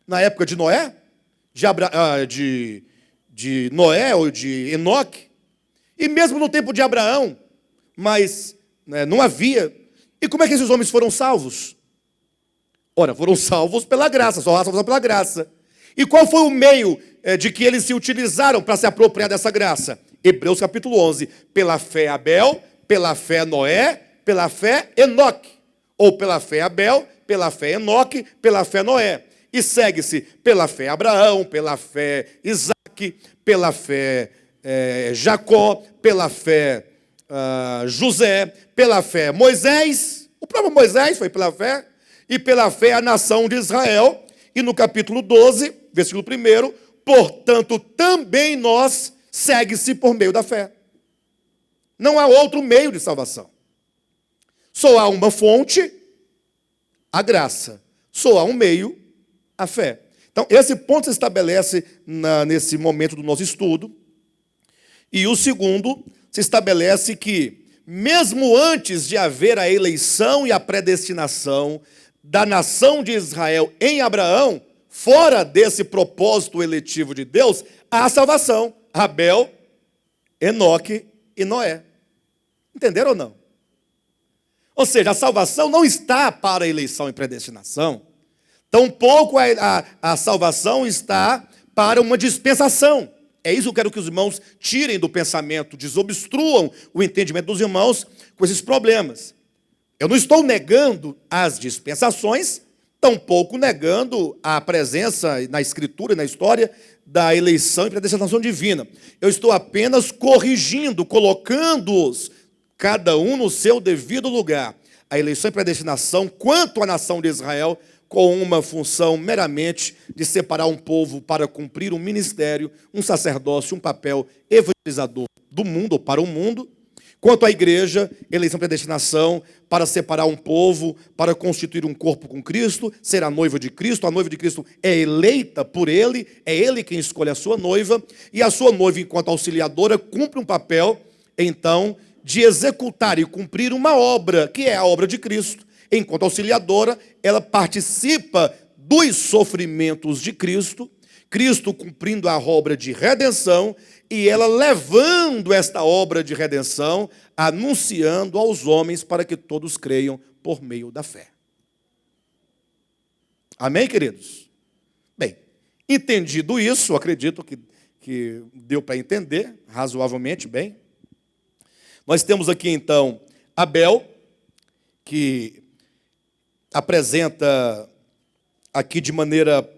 Na época de Noé? De Noé ou de Enoque? E mesmo no tempo de Abraão, mas não havia. E como é que esses homens foram salvos? Ora, foram salvos pela graça, só a salvação pela graça. E qual foi o meio de que eles se utilizaram para se apropriar dessa graça? Hebreus capítulo 11. Pela fé Abel, pela fé Noé, pela fé Enoque. Ou pela fé Abel, pela fé Enoque, pela fé Noé. E segue-se pela fé Abraão, pela fé Isaque, pela fé Jacó, pela fé José, pela fé Moisés. O próprio Moisés foi pela fé. E pela fé a nação de Israel. E no capítulo 12, versículo 1, portanto, também nós segue-se por meio da fé. Não há outro meio de salvação. Só há uma fonte, a graça. Só há um meio, a fé. Então, esse ponto se estabelece nesse momento do nosso estudo. E o segundo, se estabelece que, mesmo antes de haver a eleição e a predestinação da nação de Israel em Abraão, fora desse propósito eletivo de Deus, há salvação. Abel, Enoque e Noé. Entenderam ou não? Ou seja, a salvação não está para a eleição e predestinação, tampouco a salvação está para uma dispensação. É isso que eu quero que os irmãos tirem do pensamento, desobstruam o entendimento dos irmãos com esses problemas. Eu não estou negando as dispensações, tampouco negando a presença na Escritura e na história da eleição e predestinação divina. Eu estou apenas corrigindo, colocando-os, cada um no seu devido lugar. A eleição e predestinação, quanto à nação de Israel, com uma função meramente de separar um povo para cumprir um ministério, um sacerdócio, um papel evangelizador do mundo ou para o mundo. Quanto à igreja, eleição e predestinação para separar um povo, para constituir um corpo com Cristo, ser a noiva de Cristo. A noiva de Cristo é eleita por Ele, é Ele quem escolhe a sua noiva, e a sua noiva, enquanto auxiliadora, cumpre um papel, então, de executar e cumprir uma obra, que é a obra de Cristo. Enquanto auxiliadora, ela participa dos sofrimentos de Cristo, Cristo cumprindo a obra de redenção, e ela levando esta obra de redenção, anunciando aos homens para que todos creiam por meio da fé. Amém, queridos? Bem, entendido isso, acredito que deu para entender razoavelmente bem. Nós temos aqui, então, Abel, que apresenta aqui de maneira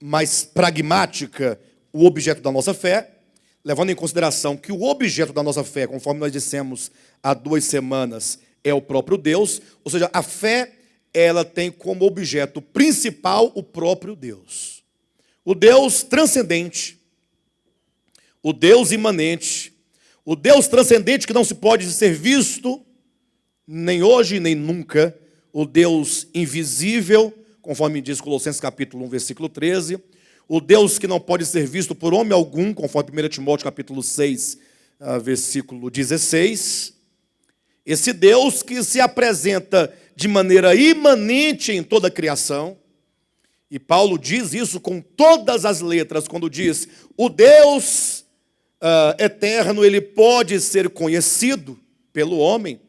mais pragmática o objeto da nossa fé, levando em consideração que o objeto da nossa fé, conforme nós dissemos há 2 semanas, é o próprio Deus, ou seja, a fé, ela tem como objeto principal o próprio Deus. O Deus transcendente, o Deus imanente, o Deus transcendente que não se pode ser visto, nem hoje, nem nunca, o Deus invisível, conforme diz Colossenses capítulo 1, versículo 13, o Deus que não pode ser visto por homem algum, conforme 1 Timóteo capítulo 6, versículo 16. Esse Deus que se apresenta de maneira imanente em toda a criação, E Paulo diz isso com todas as letras, quando diz: o Deus eterno, ele pode ser conhecido pelo homem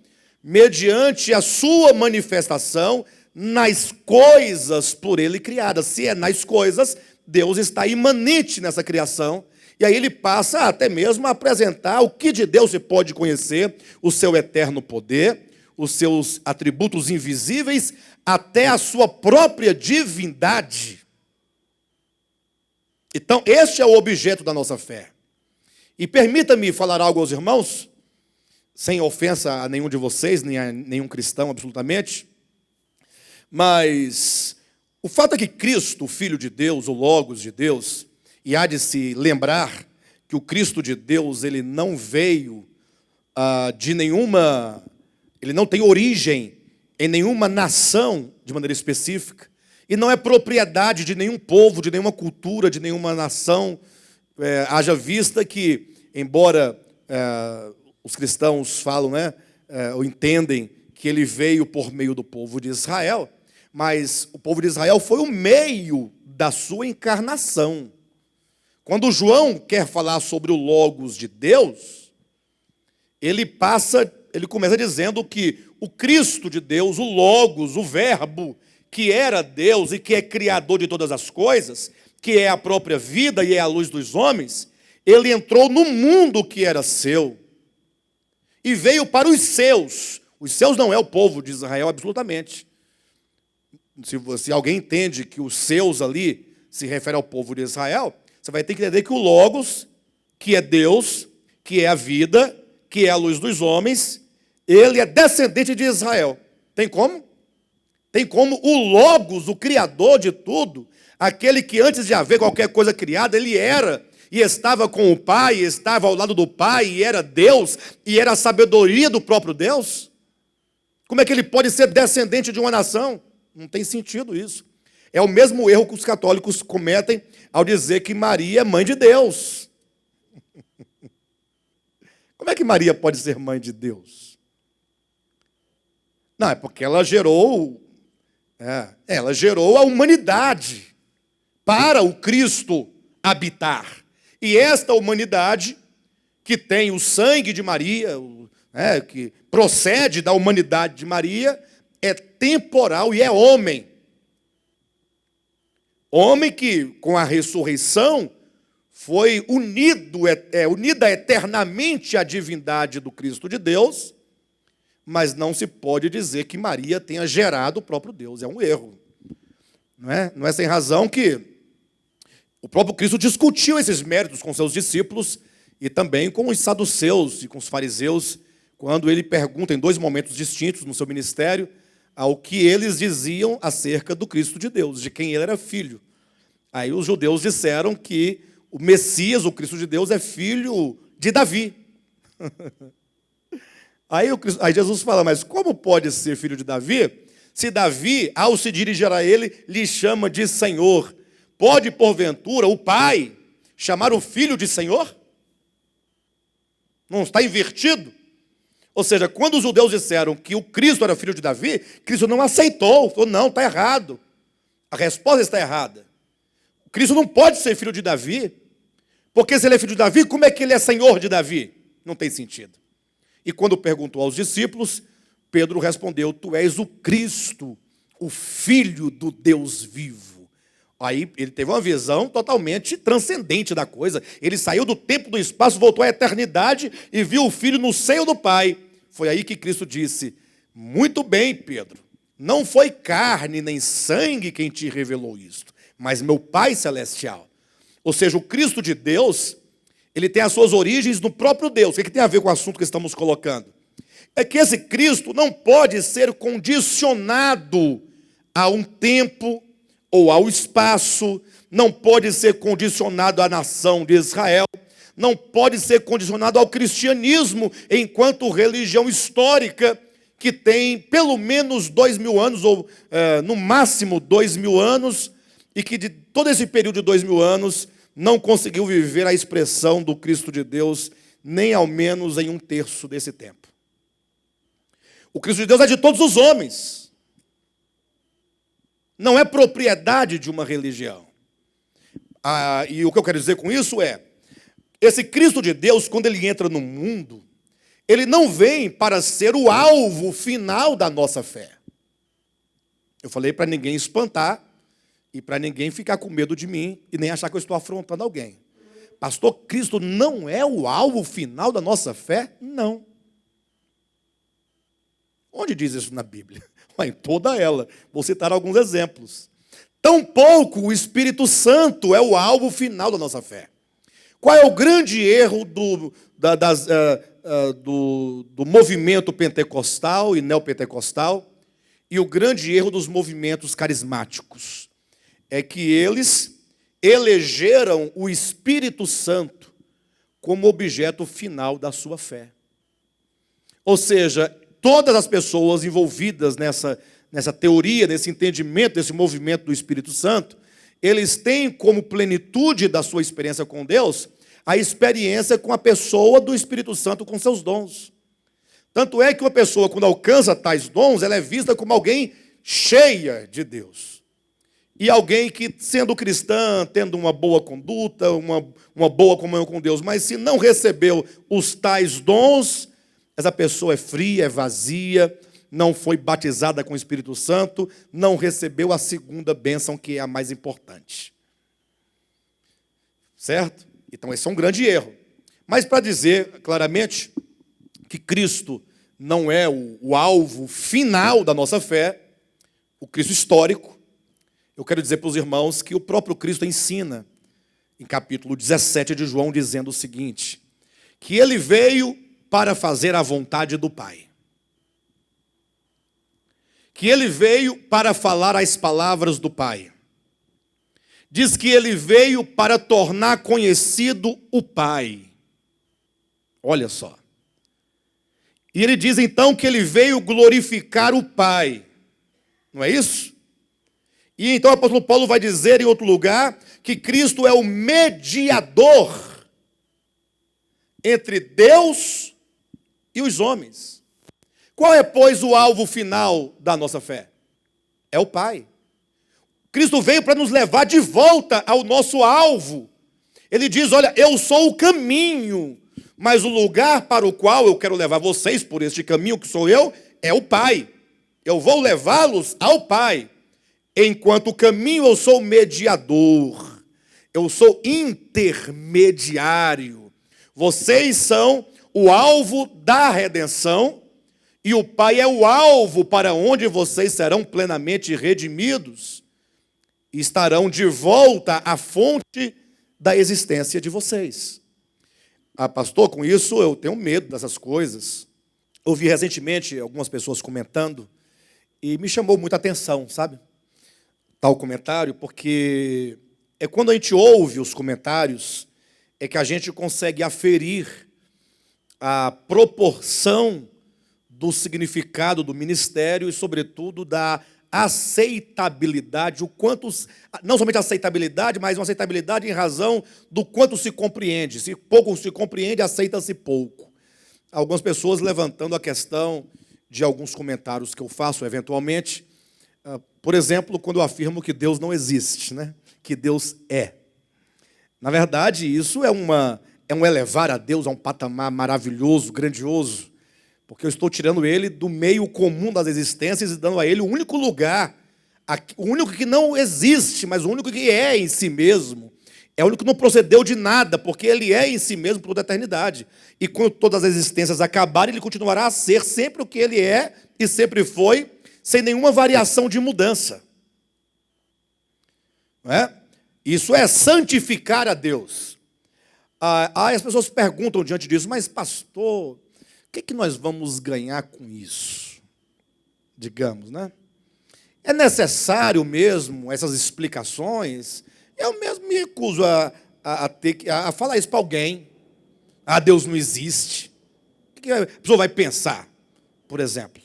mediante a sua manifestação nas coisas por ele criadas. Se é nas coisas, Deus está imanente nessa criação. E aí ele passa até mesmo a apresentar o que de Deus se pode conhecer, o seu eterno poder, os seus atributos invisíveis, até a sua própria divindade. Então, este é o objeto da nossa fé. E permita-me falar algo aos irmãos, sem ofensa a nenhum de vocês, nem a nenhum cristão, absolutamente. Mas o fato é que Cristo, o Filho de Deus, o Logos de Deus, e há de se lembrar que o Cristo de Deus, ele não veio de nenhuma, ele não tem origem em nenhuma nação de maneira específica, e não é propriedade de nenhum povo, de nenhuma cultura, de nenhuma nação, haja vista que, embora os cristãos falam, ou entendem que ele veio por meio do povo de Israel, mas o povo de Israel foi o meio da sua encarnação. Quando João quer falar sobre o Logos de Deus, ele começa dizendo que o Cristo de Deus, o Logos, o Verbo, que era Deus e que é criador de todas as coisas, que é a própria vida e é a luz dos homens, ele entrou no mundo que era seu e veio para os seus. Os seus não é o povo de Israel, absolutamente. Se alguém entende que os seus ali se refere ao povo de Israel, você vai ter que entender que o Logos, que é Deus, que é a vida, que é a luz dos homens, ele é descendente de Israel. Tem como? Tem como o Logos, o Criador de tudo, aquele que antes de haver qualquer coisa criada, ele era e estava com o Pai, estava ao lado do Pai, e era Deus, e era a sabedoria do próprio Deus? Como é que ele pode ser descendente de uma nação? Não tem sentido isso. É o mesmo erro que os católicos cometem ao dizer que Maria é mãe de Deus. Como é que Maria pode ser mãe de Deus? Não, é porque ela gerou a humanidade para o Cristo habitar. E esta humanidade, que tem o sangue de Maria, que procede da humanidade de Maria, é temporal e é homem. Homem que, com a ressurreição, foi unida eternamente à divindade do Cristo de Deus, mas não se pode dizer que Maria tenha gerado o próprio Deus. É um erro. Não é sem razão que o próprio Cristo discutiu esses méritos com seus discípulos e também com os saduceus e com os fariseus, quando ele pergunta em dois momentos distintos no seu ministério ao que eles diziam acerca do Cristo de Deus, de quem ele era filho. Aí os judeus disseram que o Messias, o Cristo de Deus, é filho de Davi. Aí Jesus fala, mas como pode ser filho de Davi, se Davi, ao se dirigir a ele, lhe chama de Senhor? Pode, porventura, o pai chamar o filho de Senhor? Não está invertido? Ou seja, quando os judeus disseram que o Cristo era filho de Davi, Cristo não aceitou, falou, não, está errado. A resposta está errada. O Cristo não pode ser filho de Davi, porque se ele é filho de Davi, como é que ele é senhor de Davi? Não tem sentido. E quando perguntou aos discípulos, Pedro respondeu, tu és o Cristo, o Filho do Deus vivo. Aí ele teve uma visão totalmente transcendente da coisa. Ele saiu do tempo, do espaço, voltou à eternidade e viu o Filho no seio do Pai. Foi aí que Cristo disse, muito bem, Pedro, não foi carne nem sangue quem te revelou isto, mas meu Pai Celestial. Ou seja, o Cristo de Deus, ele tem as suas origens no próprio Deus. O que tem a ver com o assunto que estamos colocando? É que esse Cristo não pode ser condicionado a um tempo ou ao espaço, não pode ser condicionado à nação de Israel, não pode ser condicionado ao cristianismo enquanto religião histórica que tem pelo menos 2000 anos, ou no máximo 2000 anos, e que de todo esse período de 2000 anos não conseguiu viver a expressão do Cristo de Deus, nem ao menos em um terço desse tempo. O Cristo de Deus é de todos os homens. não é propriedade de uma religião. E o que eu quero dizer com isso é, esse Cristo de Deus, quando ele entra no mundo, ele não vem para ser o alvo final da nossa fé. Eu falei para ninguém espantar e para ninguém ficar com medo de mim e nem achar que eu estou afrontando alguém. Pastor, Cristo não é o alvo final da nossa fé? Não. Onde diz isso na Bíblia? Em toda ela. Vou citar alguns exemplos. Tampouco o Espírito Santo é o alvo final da nossa fé. Qual é o grande erro do movimento pentecostal e neopentecostal e o grande erro dos movimentos carismáticos? É que eles elegeram o Espírito Santo como objeto final da sua fé. Ou seja, todas as pessoas envolvidas nessa teoria, nesse entendimento, desse movimento do Espírito Santo, eles têm como plenitude da sua experiência com Deus, a experiência com a pessoa do Espírito Santo com seus dons. Tanto é que uma pessoa, quando alcança tais dons, ela é vista como alguém cheia de Deus. E alguém que, sendo cristã, tendo uma boa conduta, uma boa comunhão com Deus, mas se não recebeu os tais dons, essa pessoa é fria, é vazia, não foi batizada com o Espírito Santo, não recebeu a segunda bênção, que é a mais importante. Certo? Então, esse é um grande erro. Mas para dizer claramente que Cristo não é o alvo final da nossa fé, o Cristo histórico, eu quero dizer para os irmãos que o próprio Cristo ensina, em capítulo 17 de João, dizendo o seguinte, que ele veio para fazer a vontade do Pai. Que ele veio para falar as palavras do Pai. Diz que ele veio para tornar conhecido o Pai. Olha só. E ele diz então que ele veio glorificar o Pai. Não é isso? E então o apóstolo Paulo vai dizer em outro lugar que Cristo é o mediador entre Deus e os homens. Qual é, pois, o alvo final da nossa fé? É o Pai. Cristo veio para nos levar de volta ao nosso alvo. Ele diz, olha, eu sou o caminho, mas o lugar para o qual eu quero levar vocês por este caminho que sou eu, é o Pai. Eu vou levá-los ao Pai. Enquanto o caminho eu sou mediador. Eu sou intermediário. Vocês são o alvo da redenção e o Pai é o alvo para onde vocês serão plenamente redimidos e estarão de volta à fonte da existência de vocês. Pastor, com isso eu tenho medo dessas coisas. Ouvi recentemente algumas pessoas comentando e me chamou muita atenção, sabe? Tal comentário, porque é quando a gente ouve os comentários é que a gente consegue aferir a proporção do significado do ministério e, sobretudo, da aceitabilidade, o quanto, não somente a aceitabilidade, mas uma aceitabilidade em razão do quanto se compreende. Se pouco se compreende, aceita-se pouco. Algumas pessoas levantando a questão de alguns comentários que eu faço eventualmente, por exemplo, quando eu afirmo que Deus não existe, né? Que Deus é. Na verdade, isso é um elevar a Deus a um patamar maravilhoso, grandioso, porque eu estou tirando ele do meio comum das existências e dando a ele o único lugar, o único que não existe, mas o único que é em si mesmo. É o único que não procedeu de nada, porque ele é em si mesmo por toda a eternidade. E quando todas as existências acabarem, ele continuará a ser sempre o que ele é e sempre foi, sem nenhuma variação de mudança. Não é? Isso é santificar a Deus. As pessoas perguntam diante disso, mas pastor, o que nós vamos ganhar com isso? Digamos, né? É necessário mesmo essas explicações? Eu mesmo me recuso a falar isso para alguém. Deus não existe. O que a pessoa vai pensar, por exemplo?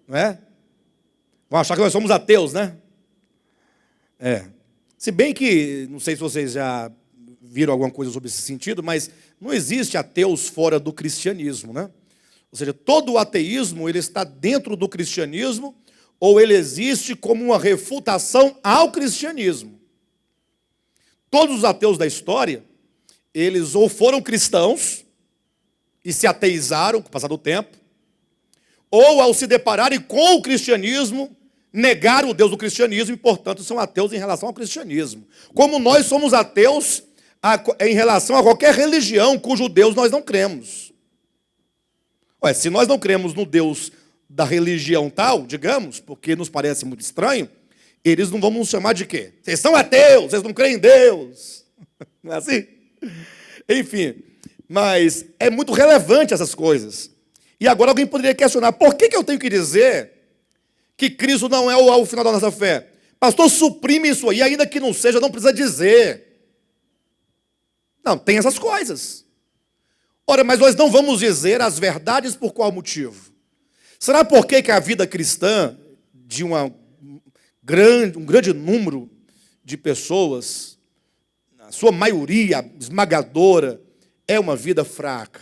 Não é? Vão achar que nós somos ateus, né? Se bem que, não sei se vocês já viram alguma coisa sobre esse sentido, mas não existe ateus fora do cristianismo, né? Ou seja, todo o ateísmo ele está dentro do cristianismo ou ele existe como uma refutação ao cristianismo. Todos os ateus da história, eles ou foram cristãos e se ateizaram com o passar do tempo, ou ao se depararem com o cristianismo, negaram o Deus do cristianismo e, portanto, são ateus em relação ao cristianismo. Como nós somos ateus em relação a qualquer religião cujo Deus nós não cremos. Ué, se nós não cremos no Deus da religião tal, digamos, porque nos parece muito estranho, eles não vão nos chamar de quê? Vocês são ateus, vocês não creem em Deus. Não é assim? Enfim, mas é muito relevante essas coisas. E agora alguém poderia questionar, por que eu tenho que dizer que Cristo não é o final da nossa fé? Pastor, suprime isso aí, ainda que não seja, não precisa dizer. Não, tem essas coisas. Ora, mas nós não vamos dizer as verdades por qual motivo? Será por que a vida cristã de um grande número de pessoas, na sua maioria esmagadora, é uma vida fraca,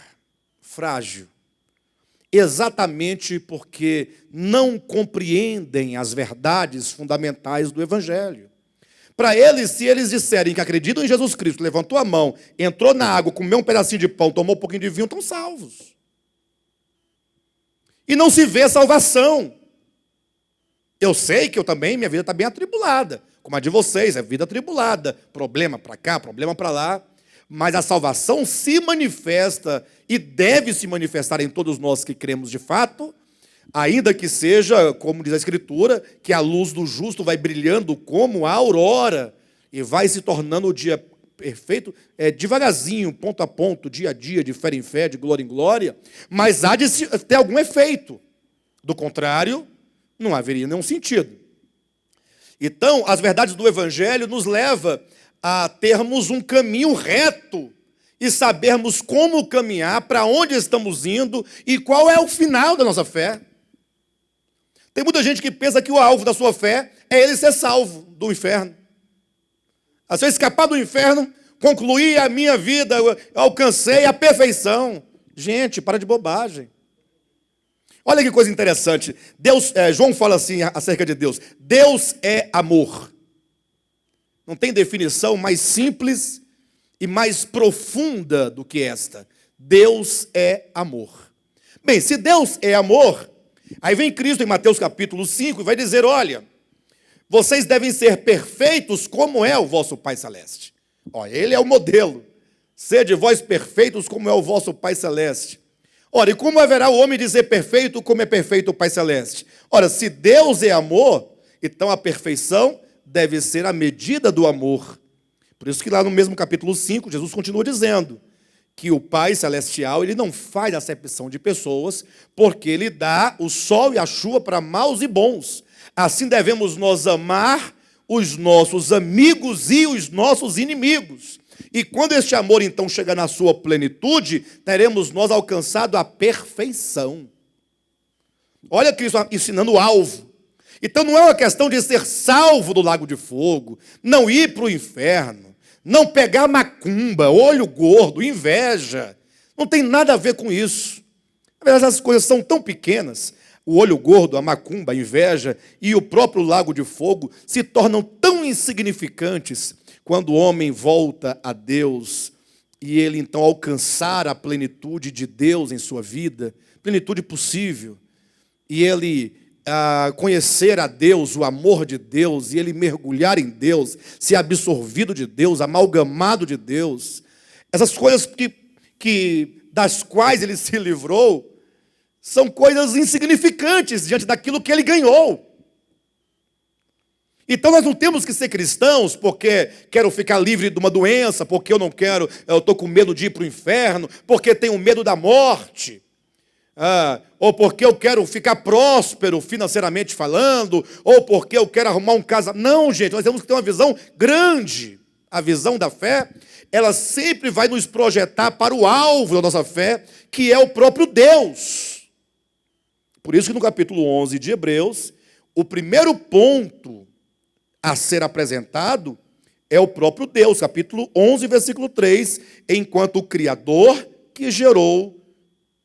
frágil? Exatamente porque não compreendem as verdades fundamentais do Evangelho. Para eles, se eles disserem que acreditam em Jesus Cristo, levantou a mão, entrou na água, comeu um pedacinho de pão, tomou um pouquinho de vinho, estão salvos. E não se vê salvação. Eu sei que eu também, minha vida está bem atribulada, como a de vocês, é vida atribulada, problema para cá, problema para lá. Mas a salvação se manifesta e deve se manifestar em todos nós que cremos de fato, ainda que seja, como diz a Escritura, que a luz do justo vai brilhando como a aurora e vai se tornando o dia perfeito, devagarzinho, ponto a ponto, dia a dia, de fé em fé, de glória em glória, mas há de ter algum efeito. Do contrário, não haveria nenhum sentido. Então, as verdades do Evangelho nos levam a termos um caminho reto e sabermos como caminhar, para onde estamos indo e qual é o final da nossa fé. Tem muita gente que pensa que o alvo da sua fé é ele ser salvo do inferno. Se eu escapar do inferno, concluir a minha vida, eu alcancei a perfeição. Gente, para de bobagem. Olha que coisa interessante. João fala assim acerca de Deus. Deus é amor. Não tem definição mais simples e mais profunda do que esta. Deus é amor. Bem, se Deus é amor, aí vem Cristo em Mateus capítulo 5 e vai dizer, olha, vocês devem ser perfeitos como é o vosso Pai Celeste. Ele é o modelo. Sede vós perfeitos como é o vosso Pai Celeste. Ora, e como haverá o homem dizer perfeito como é perfeito o Pai Celeste? Ora, se Deus é amor, então a perfeição deve ser a medida do amor. Por isso que lá no mesmo capítulo 5, Jesus continua dizendo que o Pai Celestial, ele não faz acepção de pessoas, porque ele dá o sol e a chuva para maus e bons. Assim devemos nós amar os nossos amigos e os nossos inimigos. E quando este amor, então, chegar na sua plenitude, teremos nós alcançado a perfeição. Olha Cristo ensinando o alvo. Então não é uma questão de ser salvo do lago de fogo, não ir para o inferno, não pegar macumba, olho gordo, inveja. Não tem nada a ver com isso. Na verdade, as coisas são tão pequenas. O olho gordo, a macumba, a inveja e o próprio lago de fogo se tornam tão insignificantes quando o homem volta a Deus e ele então alcançar a plenitude de Deus em sua vida, plenitude possível, e ele conhecer a Deus, o amor de Deus, e ele mergulhar em Deus, ser absorvido de Deus, amalgamado de Deus. Essas coisas das quais ele se livrou são coisas insignificantes diante daquilo que ele ganhou. Então nós não temos que ser cristãos porque quero ficar livre de uma doença, porque eu estou com medo de ir para o inferno, porque tenho medo da morte, ou porque eu quero ficar próspero financeiramente falando, ou porque eu quero arrumar um casamento. Não, gente, nós temos que ter uma visão grande. A visão da fé, ela sempre vai nos projetar para o alvo da nossa fé, que é o próprio Deus. Por isso que no capítulo 11 de Hebreus, o primeiro ponto a ser apresentado é o próprio Deus, capítulo 11, versículo 3, enquanto o Criador que gerou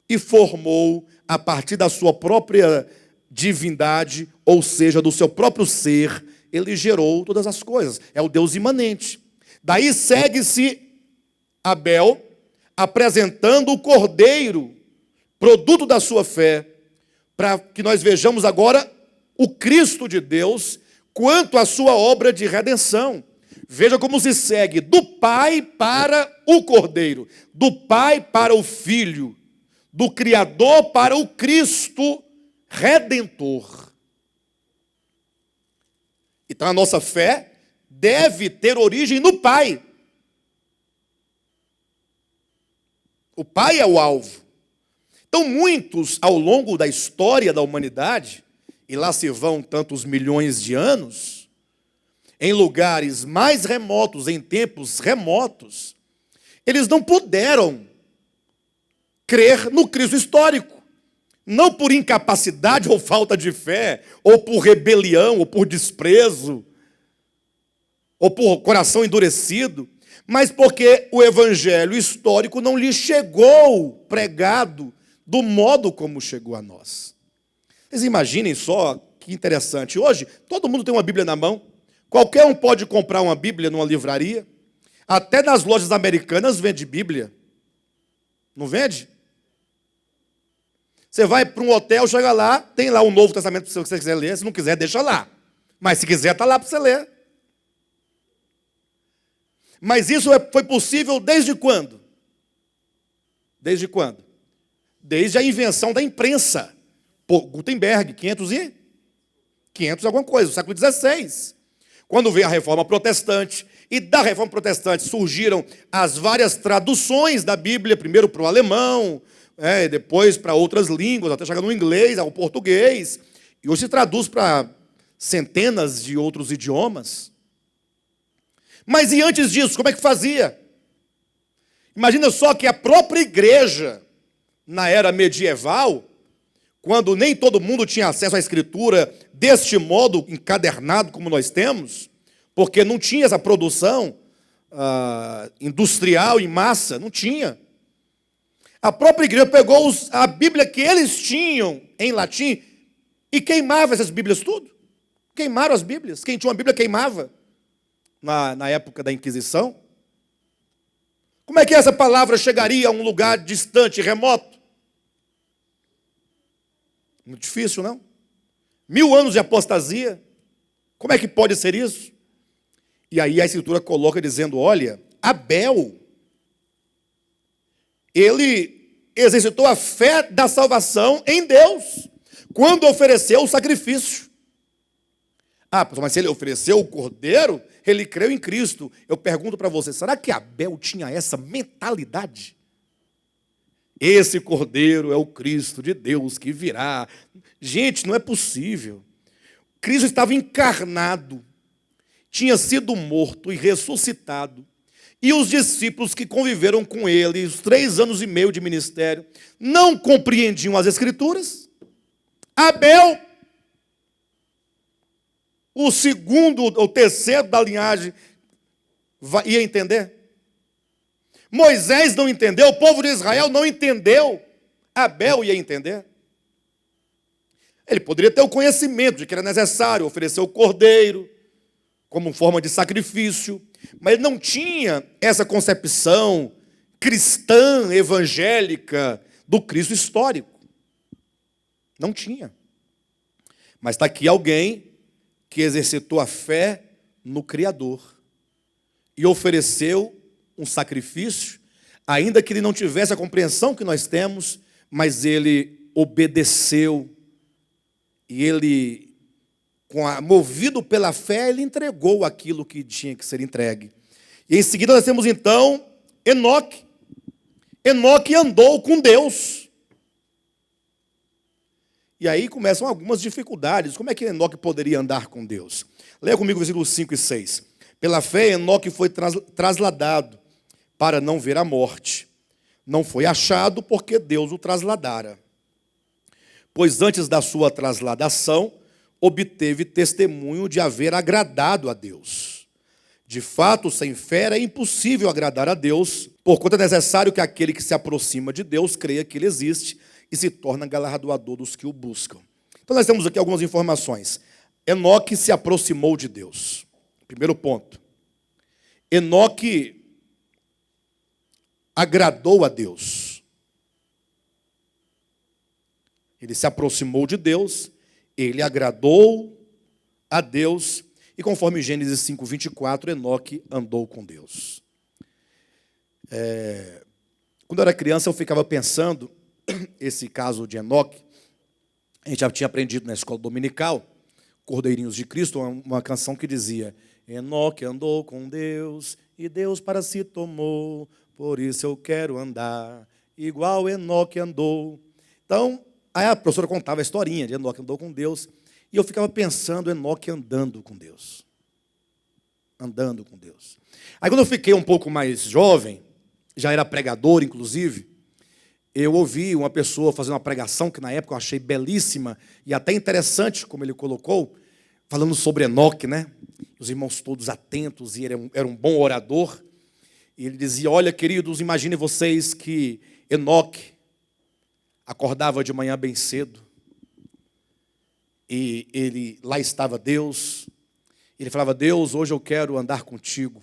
e formou a partir da sua própria divindade, ou seja, do seu próprio ser, ele gerou todas as coisas. É o Deus imanente. Daí segue-se Abel apresentando o cordeiro, produto da sua fé, para que nós vejamos agora o Cristo de Deus quanto à sua obra de redenção. Veja como se segue do Pai para o Cordeiro, do Pai para o Filho, do Criador para o Cristo Redentor. Então a nossa fé deve ter origem no Pai. O Pai é o alvo. Então muitos, ao longo da história da humanidade, e lá se vão tantos milhões de anos, em lugares mais remotos, em tempos remotos, eles não puderam crer no Cristo histórico. Não por incapacidade ou falta de fé, ou por rebelião, ou por desprezo, ou por coração endurecido, mas porque o evangelho histórico não lhe chegou pregado do modo como chegou a nós. Vocês imaginem só que interessante. Hoje, todo mundo tem uma Bíblia na mão. Qualquer um pode comprar uma Bíblia numa livraria. Até nas lojas americanas vende Bíblia. Não vende? Você vai para um hotel, chega lá, tem lá o Novo Testamento se você quiser ler. Se não quiser, deixa lá. Mas se quiser, está lá para você ler. Mas isso foi possível desde quando? Desde quando? Desde a invenção da imprensa. Por Gutenberg, 500 alguma coisa, do século XVI. Quando veio a Reforma Protestante, e da Reforma Protestante surgiram as várias traduções da Bíblia, primeiro para o alemão, depois para outras línguas, até chegar no inglês, ao português, e hoje se traduz para centenas de outros idiomas. Mas e antes disso, como é que fazia? Imagina só que a própria igreja, na era medieval, quando nem todo mundo tinha acesso à escritura deste modo, encadernado como nós temos, porque não tinha essa produção industrial em massa, não tinha. A própria igreja pegou a Bíblia que eles tinham em latim e queimava essas Bíblias tudo. Queimaram as Bíblias. Quem tinha uma Bíblia queimava na época da Inquisição. Como é que essa palavra chegaria a um lugar distante, remoto? Muito difícil, não? 1000 anos de apostasia. Como é que pode ser isso? E aí a Escritura coloca dizendo, olha, Abel, ele exercitou a fé da salvação em Deus, quando ofereceu o sacrifício. Pastor, mas se ele ofereceu o cordeiro, ele creu em Cristo. Eu pergunto para você, será que Abel tinha essa mentalidade? Esse cordeiro é o Cristo de Deus que virá. Gente, não é possível. Cristo estava encarnado, tinha sido morto e ressuscitado. E os discípulos que conviveram com ele, os 3 anos e meio de ministério, não compreendiam as Escrituras. Abel, o segundo ou terceiro da linhagem, ia entender? Moisés não entendeu, o povo de Israel não entendeu. Abel ia entender. Ele poderia ter o conhecimento de que era necessário oferecer o cordeiro como forma de sacrifício, mas ele não tinha essa concepção cristã, evangélica do Cristo histórico. Não tinha. Mas está aqui alguém que exercitou a fé no Criador e ofereceu um sacrifício, ainda que ele não tivesse a compreensão que nós temos, mas ele obedeceu e ele, movido pela fé, ele entregou aquilo que tinha que ser entregue. E em seguida nós temos então Enoque. Enoque andou com Deus. E aí começam algumas dificuldades. Como é que Enoque poderia andar com Deus? Leia comigo versículos 5 e 6. Pela fé, Enoque foi trasladado para não ver a morte. Não foi achado porque Deus o trasladara. Pois antes da sua trasladação, obteve testemunho de haver agradado a Deus. De fato, sem fé é impossível agradar a Deus, porquanto é necessário que aquele que se aproxima de Deus creia que Ele existe e se torna galardoador dos que o buscam. Então nós temos aqui algumas informações. Enoque se aproximou de Deus. Primeiro ponto. Enoque agradou a Deus. Ele se aproximou de Deus, ele agradou a Deus, e conforme Gênesis 5:24, Enoque andou com Deus. Quando eu era criança, eu ficava pensando, esse caso de Enoque, a gente já tinha aprendido na escola dominical, Cordeirinhos de Cristo, uma canção que dizia: Enoque andou com Deus, e Deus para si tomou, por isso eu quero andar, igual Enoque andou. Então, aí a professora contava a historinha de Enoque andou com Deus, e eu ficava pensando, Enoque andando com Deus. Andando com Deus. Aí quando eu fiquei um pouco mais jovem, já era pregador, inclusive, eu ouvi uma pessoa fazendo uma pregação que na época eu achei belíssima e até interessante, como ele colocou, falando sobre Enoque, né? Os irmãos todos atentos, e ele era um bom orador. E ele dizia: olha, queridos, imaginem vocês que Enoque acordava de manhã bem cedo, e lá estava Deus. Ele falava: Deus, hoje eu quero andar contigo.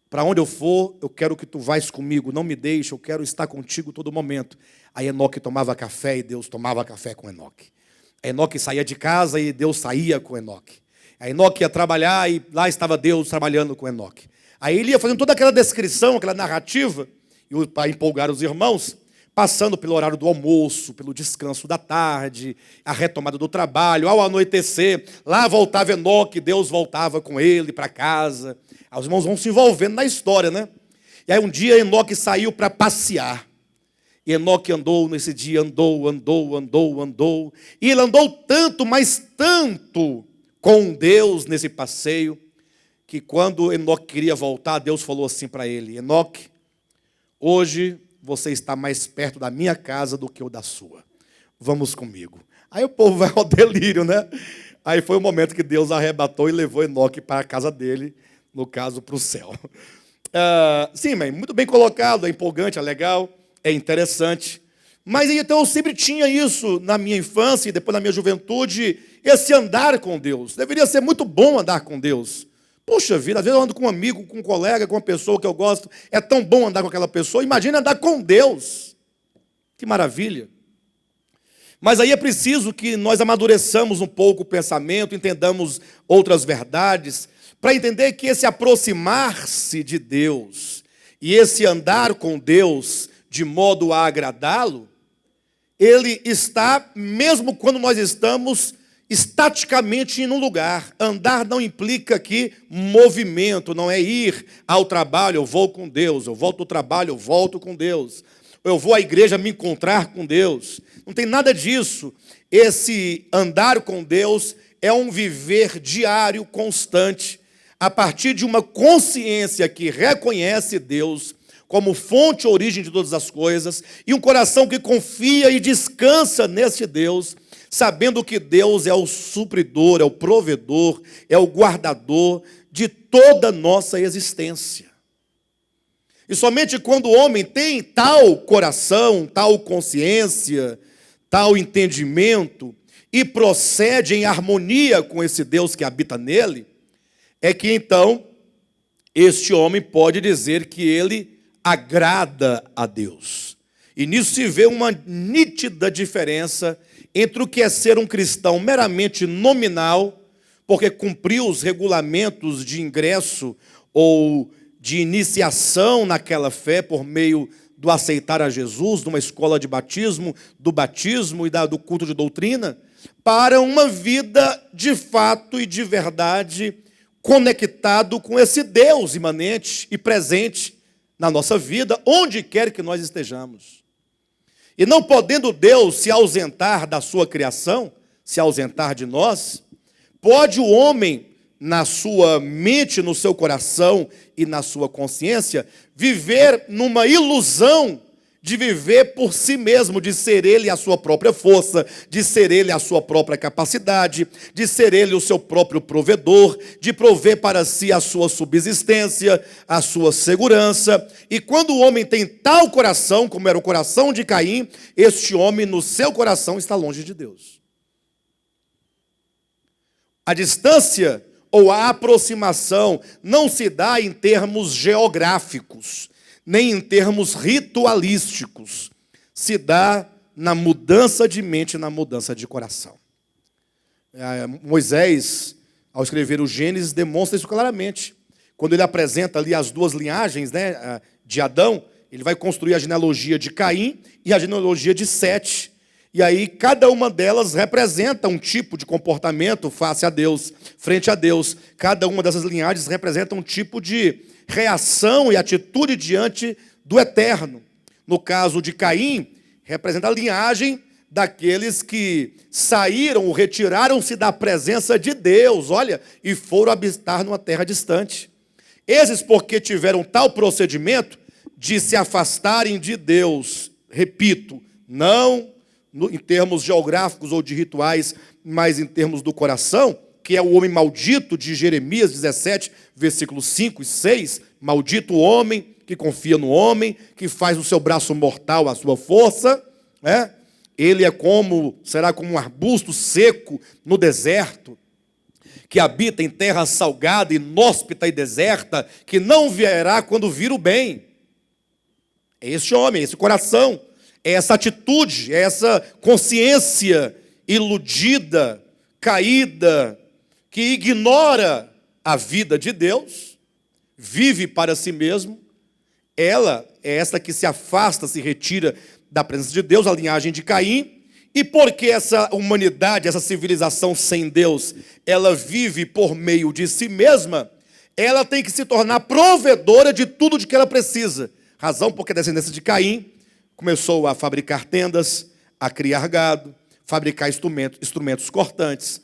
Para onde eu for, eu quero que tu vais comigo, não me deixe, eu quero estar contigo todo momento. Aí Enoque tomava café e Deus tomava café com Enoque. Aí Enoque saía de casa e Deus saía com Enoque. Aí Enoque ia trabalhar e lá estava Deus trabalhando com Enoque. Aí ele ia fazendo toda aquela descrição, aquela narrativa, para empolgar os irmãos, passando pelo horário do almoço, pelo descanso da tarde, a retomada do trabalho, ao anoitecer, lá voltava Enoque, Deus voltava com ele para casa. Aí os irmãos vão se envolvendo na história, né? E aí um dia Enoque saiu para passear. E Enoque andou nesse dia, andou. E ele andou tanto, mas tanto com Deus nesse passeio, que quando Enoque queria voltar, Deus falou assim para ele: Enoque, hoje você está mais perto da minha casa do que o da sua. Vamos comigo. Aí o povo vai ao delírio, né? Aí foi o momento que Deus arrebatou e levou Enoque para a casa dele, no caso, para o céu. Sim, mãe, muito bem colocado, é empolgante, é legal, é interessante. Mas então eu sempre tinha isso na minha infância e depois na minha juventude, esse andar com Deus. Deveria ser muito bom andar com Deus. Puxa vida, às vezes eu ando com um amigo, com um colega, com uma pessoa que eu gosto, é tão bom andar com aquela pessoa, imagina andar com Deus. Que maravilha. Mas aí é preciso que nós amadureçamos um pouco o pensamento, entendamos outras verdades, para entender que esse aproximar-se de Deus e esse andar com Deus de modo a agradá-lo, ele está, mesmo quando nós estamos estaticamente em um lugar. Andar não implica aqui movimento, não é ir ao trabalho, eu vou com Deus, eu volto do trabalho, eu volto com Deus, eu vou à igreja me encontrar com Deus. Não tem nada disso. Esse andar com Deus é um viver diário, constante, a partir de uma consciência que reconhece Deus como fonte e origem de todas as coisas, e um coração que confia e descansa nesse Deus, sabendo que Deus é o supridor, é o provedor, é o guardador de toda a nossa existência. E somente quando o homem tem tal coração, tal consciência, tal entendimento, e procede em harmonia com esse Deus que habita nele, é que então este homem pode dizer que ele agrada a Deus. E nisso se vê uma nítida diferença entre o que é ser um cristão meramente nominal, porque cumpriu os regulamentos de ingresso ou de iniciação naquela fé por meio do aceitar a Jesus, numa escola de batismo, do batismo e do culto de doutrina, para uma vida de fato e de verdade conectado com esse Deus imanente e presente na nossa vida, onde quer que nós estejamos. E não podendo Deus se ausentar da sua criação, se ausentar de nós, pode o homem, na sua mente, no seu coração e na sua consciência, viver numa ilusão de viver por si mesmo, de ser ele a sua própria força, de ser ele a sua própria capacidade, de ser ele o seu próprio provedor, de prover para si a sua subsistência, a sua segurança. E quando o homem tem tal coração, como era o coração de Caim, este homem no seu coração está longe de Deus. A distância ou a aproximação não se dá em termos geográficos, nem em termos ritualísticos. Se dá na mudança de mente, na mudança de coração. Moisés, ao escrever o Gênesis, demonstra isso claramente. Quando ele apresenta ali as duas linhagens, né, de Adão, ele vai construir a genealogia de Caim e a genealogia de Sete. E aí cada uma delas representa um tipo de comportamento face a Deus, frente a Deus. Cada uma dessas linhagens representa um tipo de reação e atitude diante do eterno. No caso de Caim, representa a linhagem daqueles que saíram ou retiraram-se da presença de Deus, olha, e foram habitar numa terra distante. Esses porque tiveram tal procedimento de se afastarem de Deus, repito, não em termos geográficos ou de rituais, mas em termos do coração, que é o homem maldito de Jeremias 17, versículos 5 e 6, maldito o homem que confia no homem, que faz o seu braço mortal a sua força, né? Ele será como um arbusto seco no deserto, que habita em terra salgada, inóspita e deserta, que não verá quando vir o bem. É esse homem, é esse coração, é essa atitude, é essa consciência iludida, caída, que ignora a vida de Deus, vive para si mesmo. Ela é essa que se afasta, se retira da presença de Deus, a linhagem de Caim. E porque essa humanidade, essa civilização sem Deus, ela vive por meio de si mesma, ela tem que se tornar provedora de tudo de que ela precisa. Razão porque a descendência de Caim começou a fabricar tendas, a criar gado, fabricar instrumentos cortantes,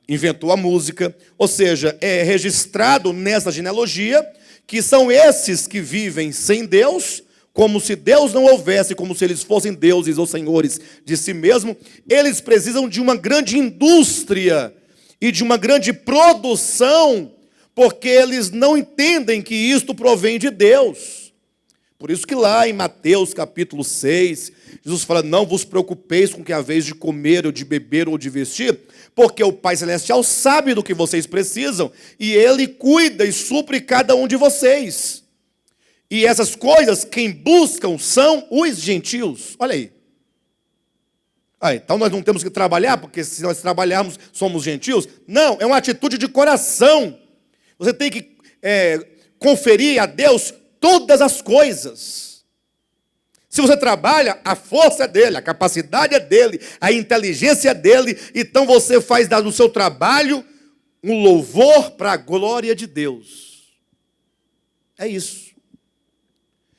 inventou a música. Ou seja, é registrado nessa genealogia que são esses que vivem sem Deus, como se Deus não houvesse, como se eles fossem deuses ou senhores de si mesmo. Eles precisam de uma grande indústria e de uma grande produção, porque eles não entendem que isto provém de Deus. Por isso que lá em Mateus capítulo 6, Jesus fala, não vos preocupeis com o que haveis de comer, ou de beber, ou de vestir, porque o Pai Celestial sabe do que vocês precisam, e Ele cuida e supre cada um de vocês. E essas coisas, quem buscam são os gentios. Olha aí. Então nós não temos que trabalhar, porque se nós trabalharmos, somos gentios? Não, é uma atitude de coração. Você tem que conferir a Deus todas as coisas. Se você trabalha, a força é dele, a capacidade é dele, a inteligência é dele, então você faz do seu trabalho um louvor para a glória de Deus. É isso.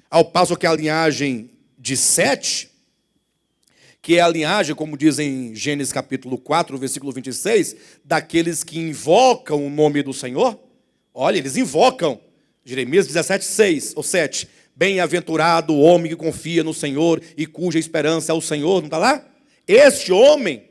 Ao passo que a linhagem de Sete, que é a linhagem, como diz em Gênesis capítulo 4, versículo 26, daqueles que invocam o nome do Senhor. Olha, eles invocam. Jeremias 17, 6 ou 7. Bem-aventurado o homem que confia no Senhor e cuja esperança é o Senhor. Não está lá? Este homem,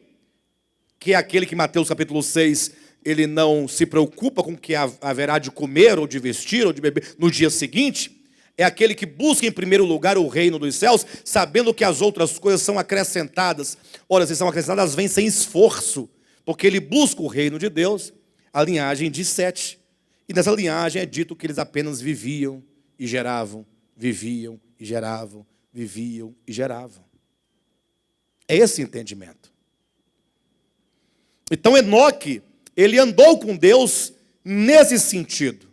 que é aquele que Mateus capítulo 6, ele não se preocupa com o que haverá de comer ou de vestir ou de beber no dia seguinte. É aquele que busca em primeiro lugar o reino dos céus, sabendo que as outras coisas são acrescentadas. Ora, se são acrescentadas, elas vêm sem esforço, porque ele busca o reino de Deus, a linhagem de Sete. E nessa linhagem é dito que eles apenas viviam e geravam, viviam e geravam, viviam e geravam. É esse entendimento. Então Enoque, ele andou com Deus nesse sentido.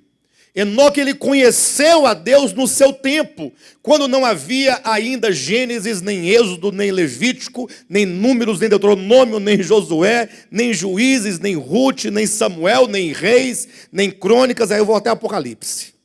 Enoque, ele conheceu a Deus no seu tempo, quando não havia ainda Gênesis, nem Êxodo, nem Levítico, nem Números, nem Deuteronômio, nem Josué, nem Juízes, nem Rute, nem Samuel, nem Reis, nem Crônicas, aí eu vou até Apocalipse.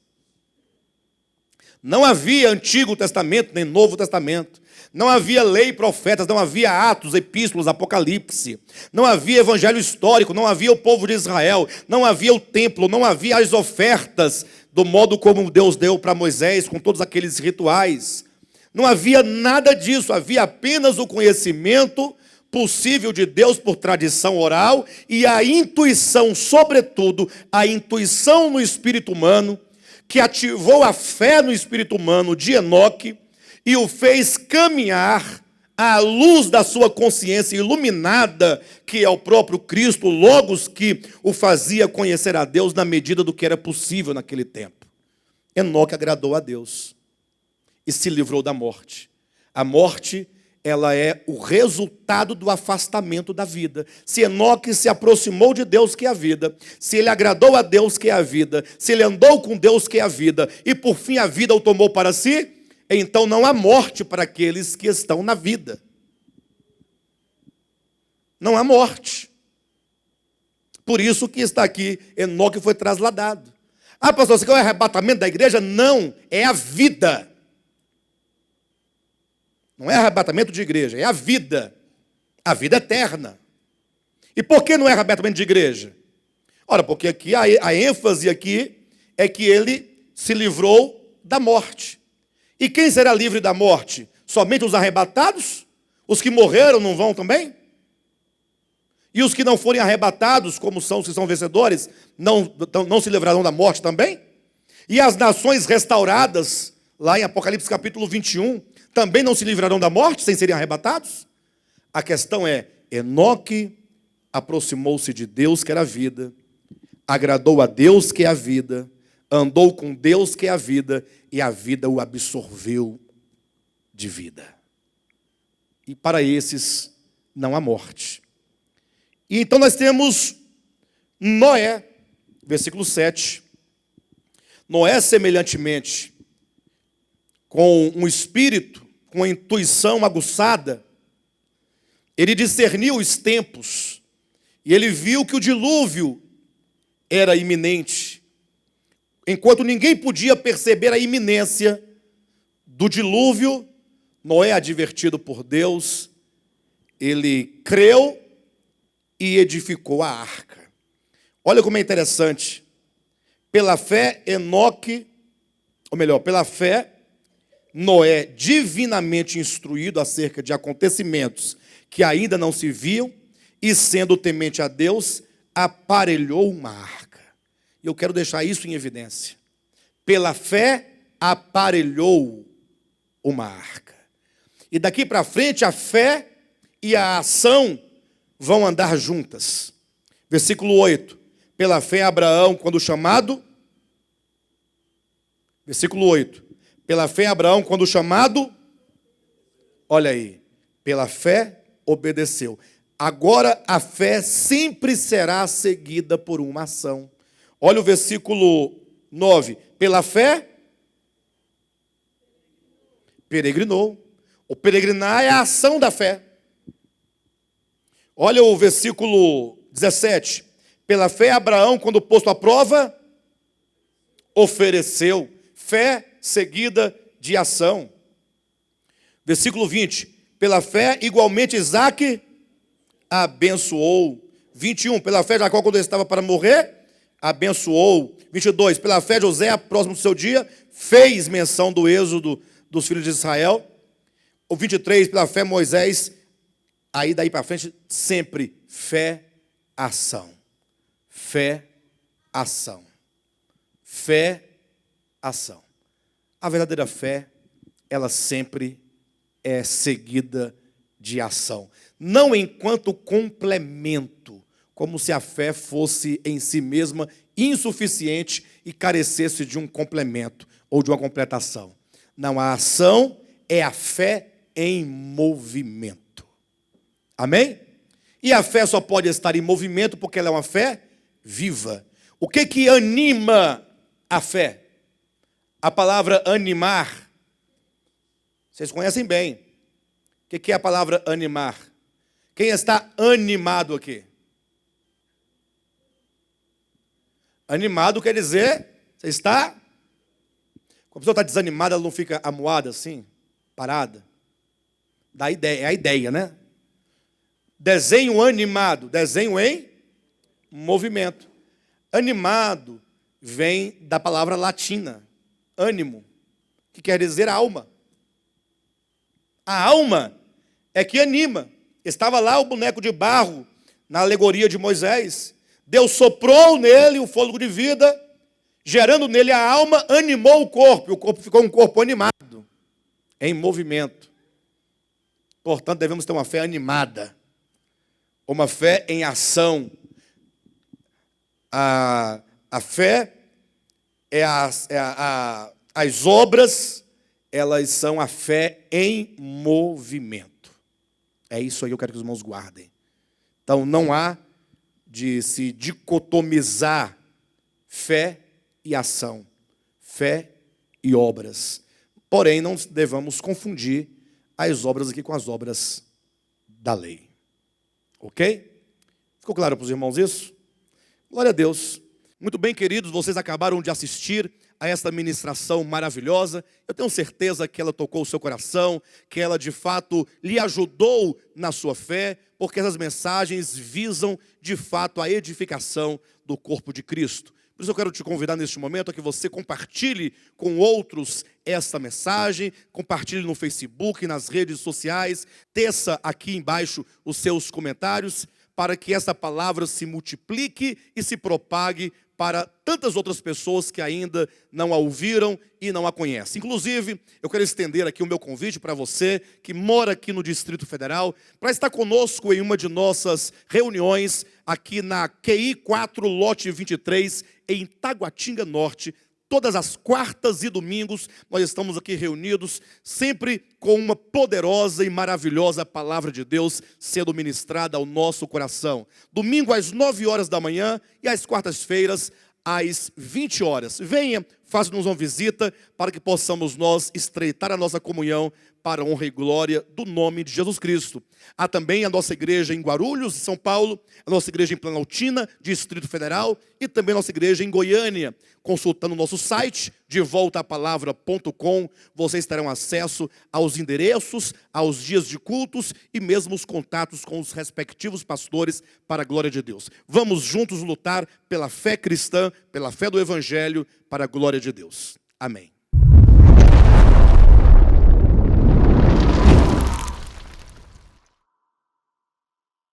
Não havia Antigo Testamento, nem Novo Testamento. Não havia lei e profetas, não havia Atos, Epístolas, Apocalipse. Não havia evangelho histórico, não havia o povo de Israel, não havia o templo, não havia as ofertas do modo como Deus deu para Moisés, com todos aqueles rituais. Não havia nada disso, havia apenas o conhecimento possível de Deus por tradição oral e a intuição, sobretudo, a intuição no espírito humano, que ativou a fé no espírito humano de Enoque, e o fez caminhar à luz da sua consciência iluminada, que é o próprio Cristo, o Logos, que o fazia conhecer a Deus na medida do que era possível naquele tempo. Enoque agradou a Deus e se livrou da morte. A morte, ela é o resultado do afastamento da vida. Se Enoque se aproximou de Deus, que é a vida, se ele agradou a Deus, que é a vida, se ele andou com Deus, que é a vida, e por fim a vida o tomou para si, então não há morte para aqueles que estão na vida. Não há morte. Por isso que está aqui, Enoque foi trasladado. Ah, pastor, você quer o arrebatamento da igreja? Não, é a vida. Não é arrebatamento de igreja, é a vida eterna. E por que não é arrebatamento de igreja? Ora, porque aqui a ênfase aqui é que ele se livrou da morte. E quem será livre da morte? Somente os arrebatados? Os que morreram não vão também? E os que não forem arrebatados, como são os que são vencedores, não se livrarão da morte também? E as nações restauradas, lá em Apocalipse capítulo 21, também não se livrarão da morte sem serem arrebatados? A questão é, Enoque aproximou-se de Deus, que era a vida, agradou a Deus, que é a vida, andou com Deus, que é a vida, e a vida o absorveu de vida. E para esses não há morte. E então nós temos Noé, versículo 7. Noé, semelhantemente, com um espírito, com a intuição aguçada, ele discerniu os tempos, e ele viu que o dilúvio era iminente. Enquanto ninguém podia perceber a iminência do dilúvio, Noé, advertido por Deus, ele creu e edificou a arca. Olha como é interessante. Pela fé, pela fé, Noé, divinamente instruído acerca de acontecimentos que ainda não se viam, e sendo temente a Deus, aparelhou uma arca. E eu quero deixar isso em evidência. Pela fé, aparelhou uma arca. E daqui para frente, a fé e a ação vão andar juntas. Versículo 8. Pela fé, Abraão, quando chamado... Versículo 8. Pela fé, Abraão, quando chamado... Olha aí. Pela fé, obedeceu. Agora, a fé sempre será seguida por uma ação. Olha o versículo 9. Pela fé, peregrinou. O peregrinar é a ação da fé. Olha o versículo 17. Pela fé, Abraão, quando posto à prova, ofereceu. Fé seguida de ação. Versículo 20. Pela fé, igualmente, Isaque abençoou. 21. Pela fé, Jacó, quando ele estava para morrer, abençoou. 22. Pela fé, José, próximo do seu dia, fez menção do êxodo dos filhos de Israel. O 23. Pela fé, Moisés... Aí daí para frente, sempre fé, ação. Fé, ação. Fé, ação. A verdadeira fé, ela sempre é seguida de ação. Não enquanto complemento, como se a fé fosse em si mesma insuficiente e carecesse de um complemento ou de uma completação. Não, a ação é a fé em movimento. Amém? E a fé só pode estar em movimento porque ela é uma fé viva. O que anima a fé? A palavra animar, vocês conhecem bem. O que é a palavra animar? Quem está animado aqui? Animado quer dizer, você está... Quando a pessoa está desanimada, ela não fica amuada assim, parada. Dá ideia, é a ideia, né? Desenho animado, desenho em movimento. Animado vem da palavra latina, ânimo, que quer dizer alma. A alma é que anima. Estava lá o boneco de barro, na alegoria de Moisés. Deus soprou nele o fôlego de vida, gerando nele a alma, animou o corpo. E o corpo ficou um corpo animado, em movimento. Portanto, devemos ter uma fé animada, uma fé em ação. A fé as obras, elas são a fé em movimento. É isso aí que eu quero que os irmãos guardem. Então, não há de se dicotomizar fé e ação, fé e obras. Porém, não devemos confundir as obras aqui com as obras da lei. Ok? Ficou claro para os irmãos isso? Glória a Deus. Muito bem, queridos, vocês acabaram de assistir a esta ministração maravilhosa. Eu tenho certeza que ela tocou o seu coração, que ela de fato lhe ajudou na sua fé, porque essas mensagens visam de fato a edificação do corpo de Cristo. Por isso eu quero te convidar neste momento a que você compartilhe com outros esta mensagem, compartilhe no Facebook, nas redes sociais, teça aqui embaixo os seus comentários, para que essa palavra se multiplique e se propague para tantas outras pessoas que ainda não a ouviram e não a conhecem. Inclusive, eu quero estender aqui o meu convite para você que mora aqui no Distrito Federal, para estar conosco em uma de nossas reuniões aqui na QI 4, lote 23, em Taguatinga Norte. Todas as quartas e domingos nós estamos aqui reunidos, sempre com uma poderosa e maravilhosa palavra de Deus sendo ministrada ao nosso coração. Domingo às 9 horas da manhã e às quartas-feiras às 20 horas. Venha, faça-nos uma visita para que possamos nós estreitar a nossa comunhão para a honra e glória do nome de Jesus Cristo. Há também a nossa igreja em Guarulhos, São Paulo, a nossa igreja em Planaltina, Distrito Federal, e também a nossa igreja em Goiânia. Consultando o nosso site, devoltapalavra.com, vocês terão acesso aos endereços, aos dias de cultos e mesmo os contatos com os respectivos pastores para a glória de Deus. Vamos juntos lutar pela fé cristã, pela fé do Evangelho, para a glória de Deus. Amém.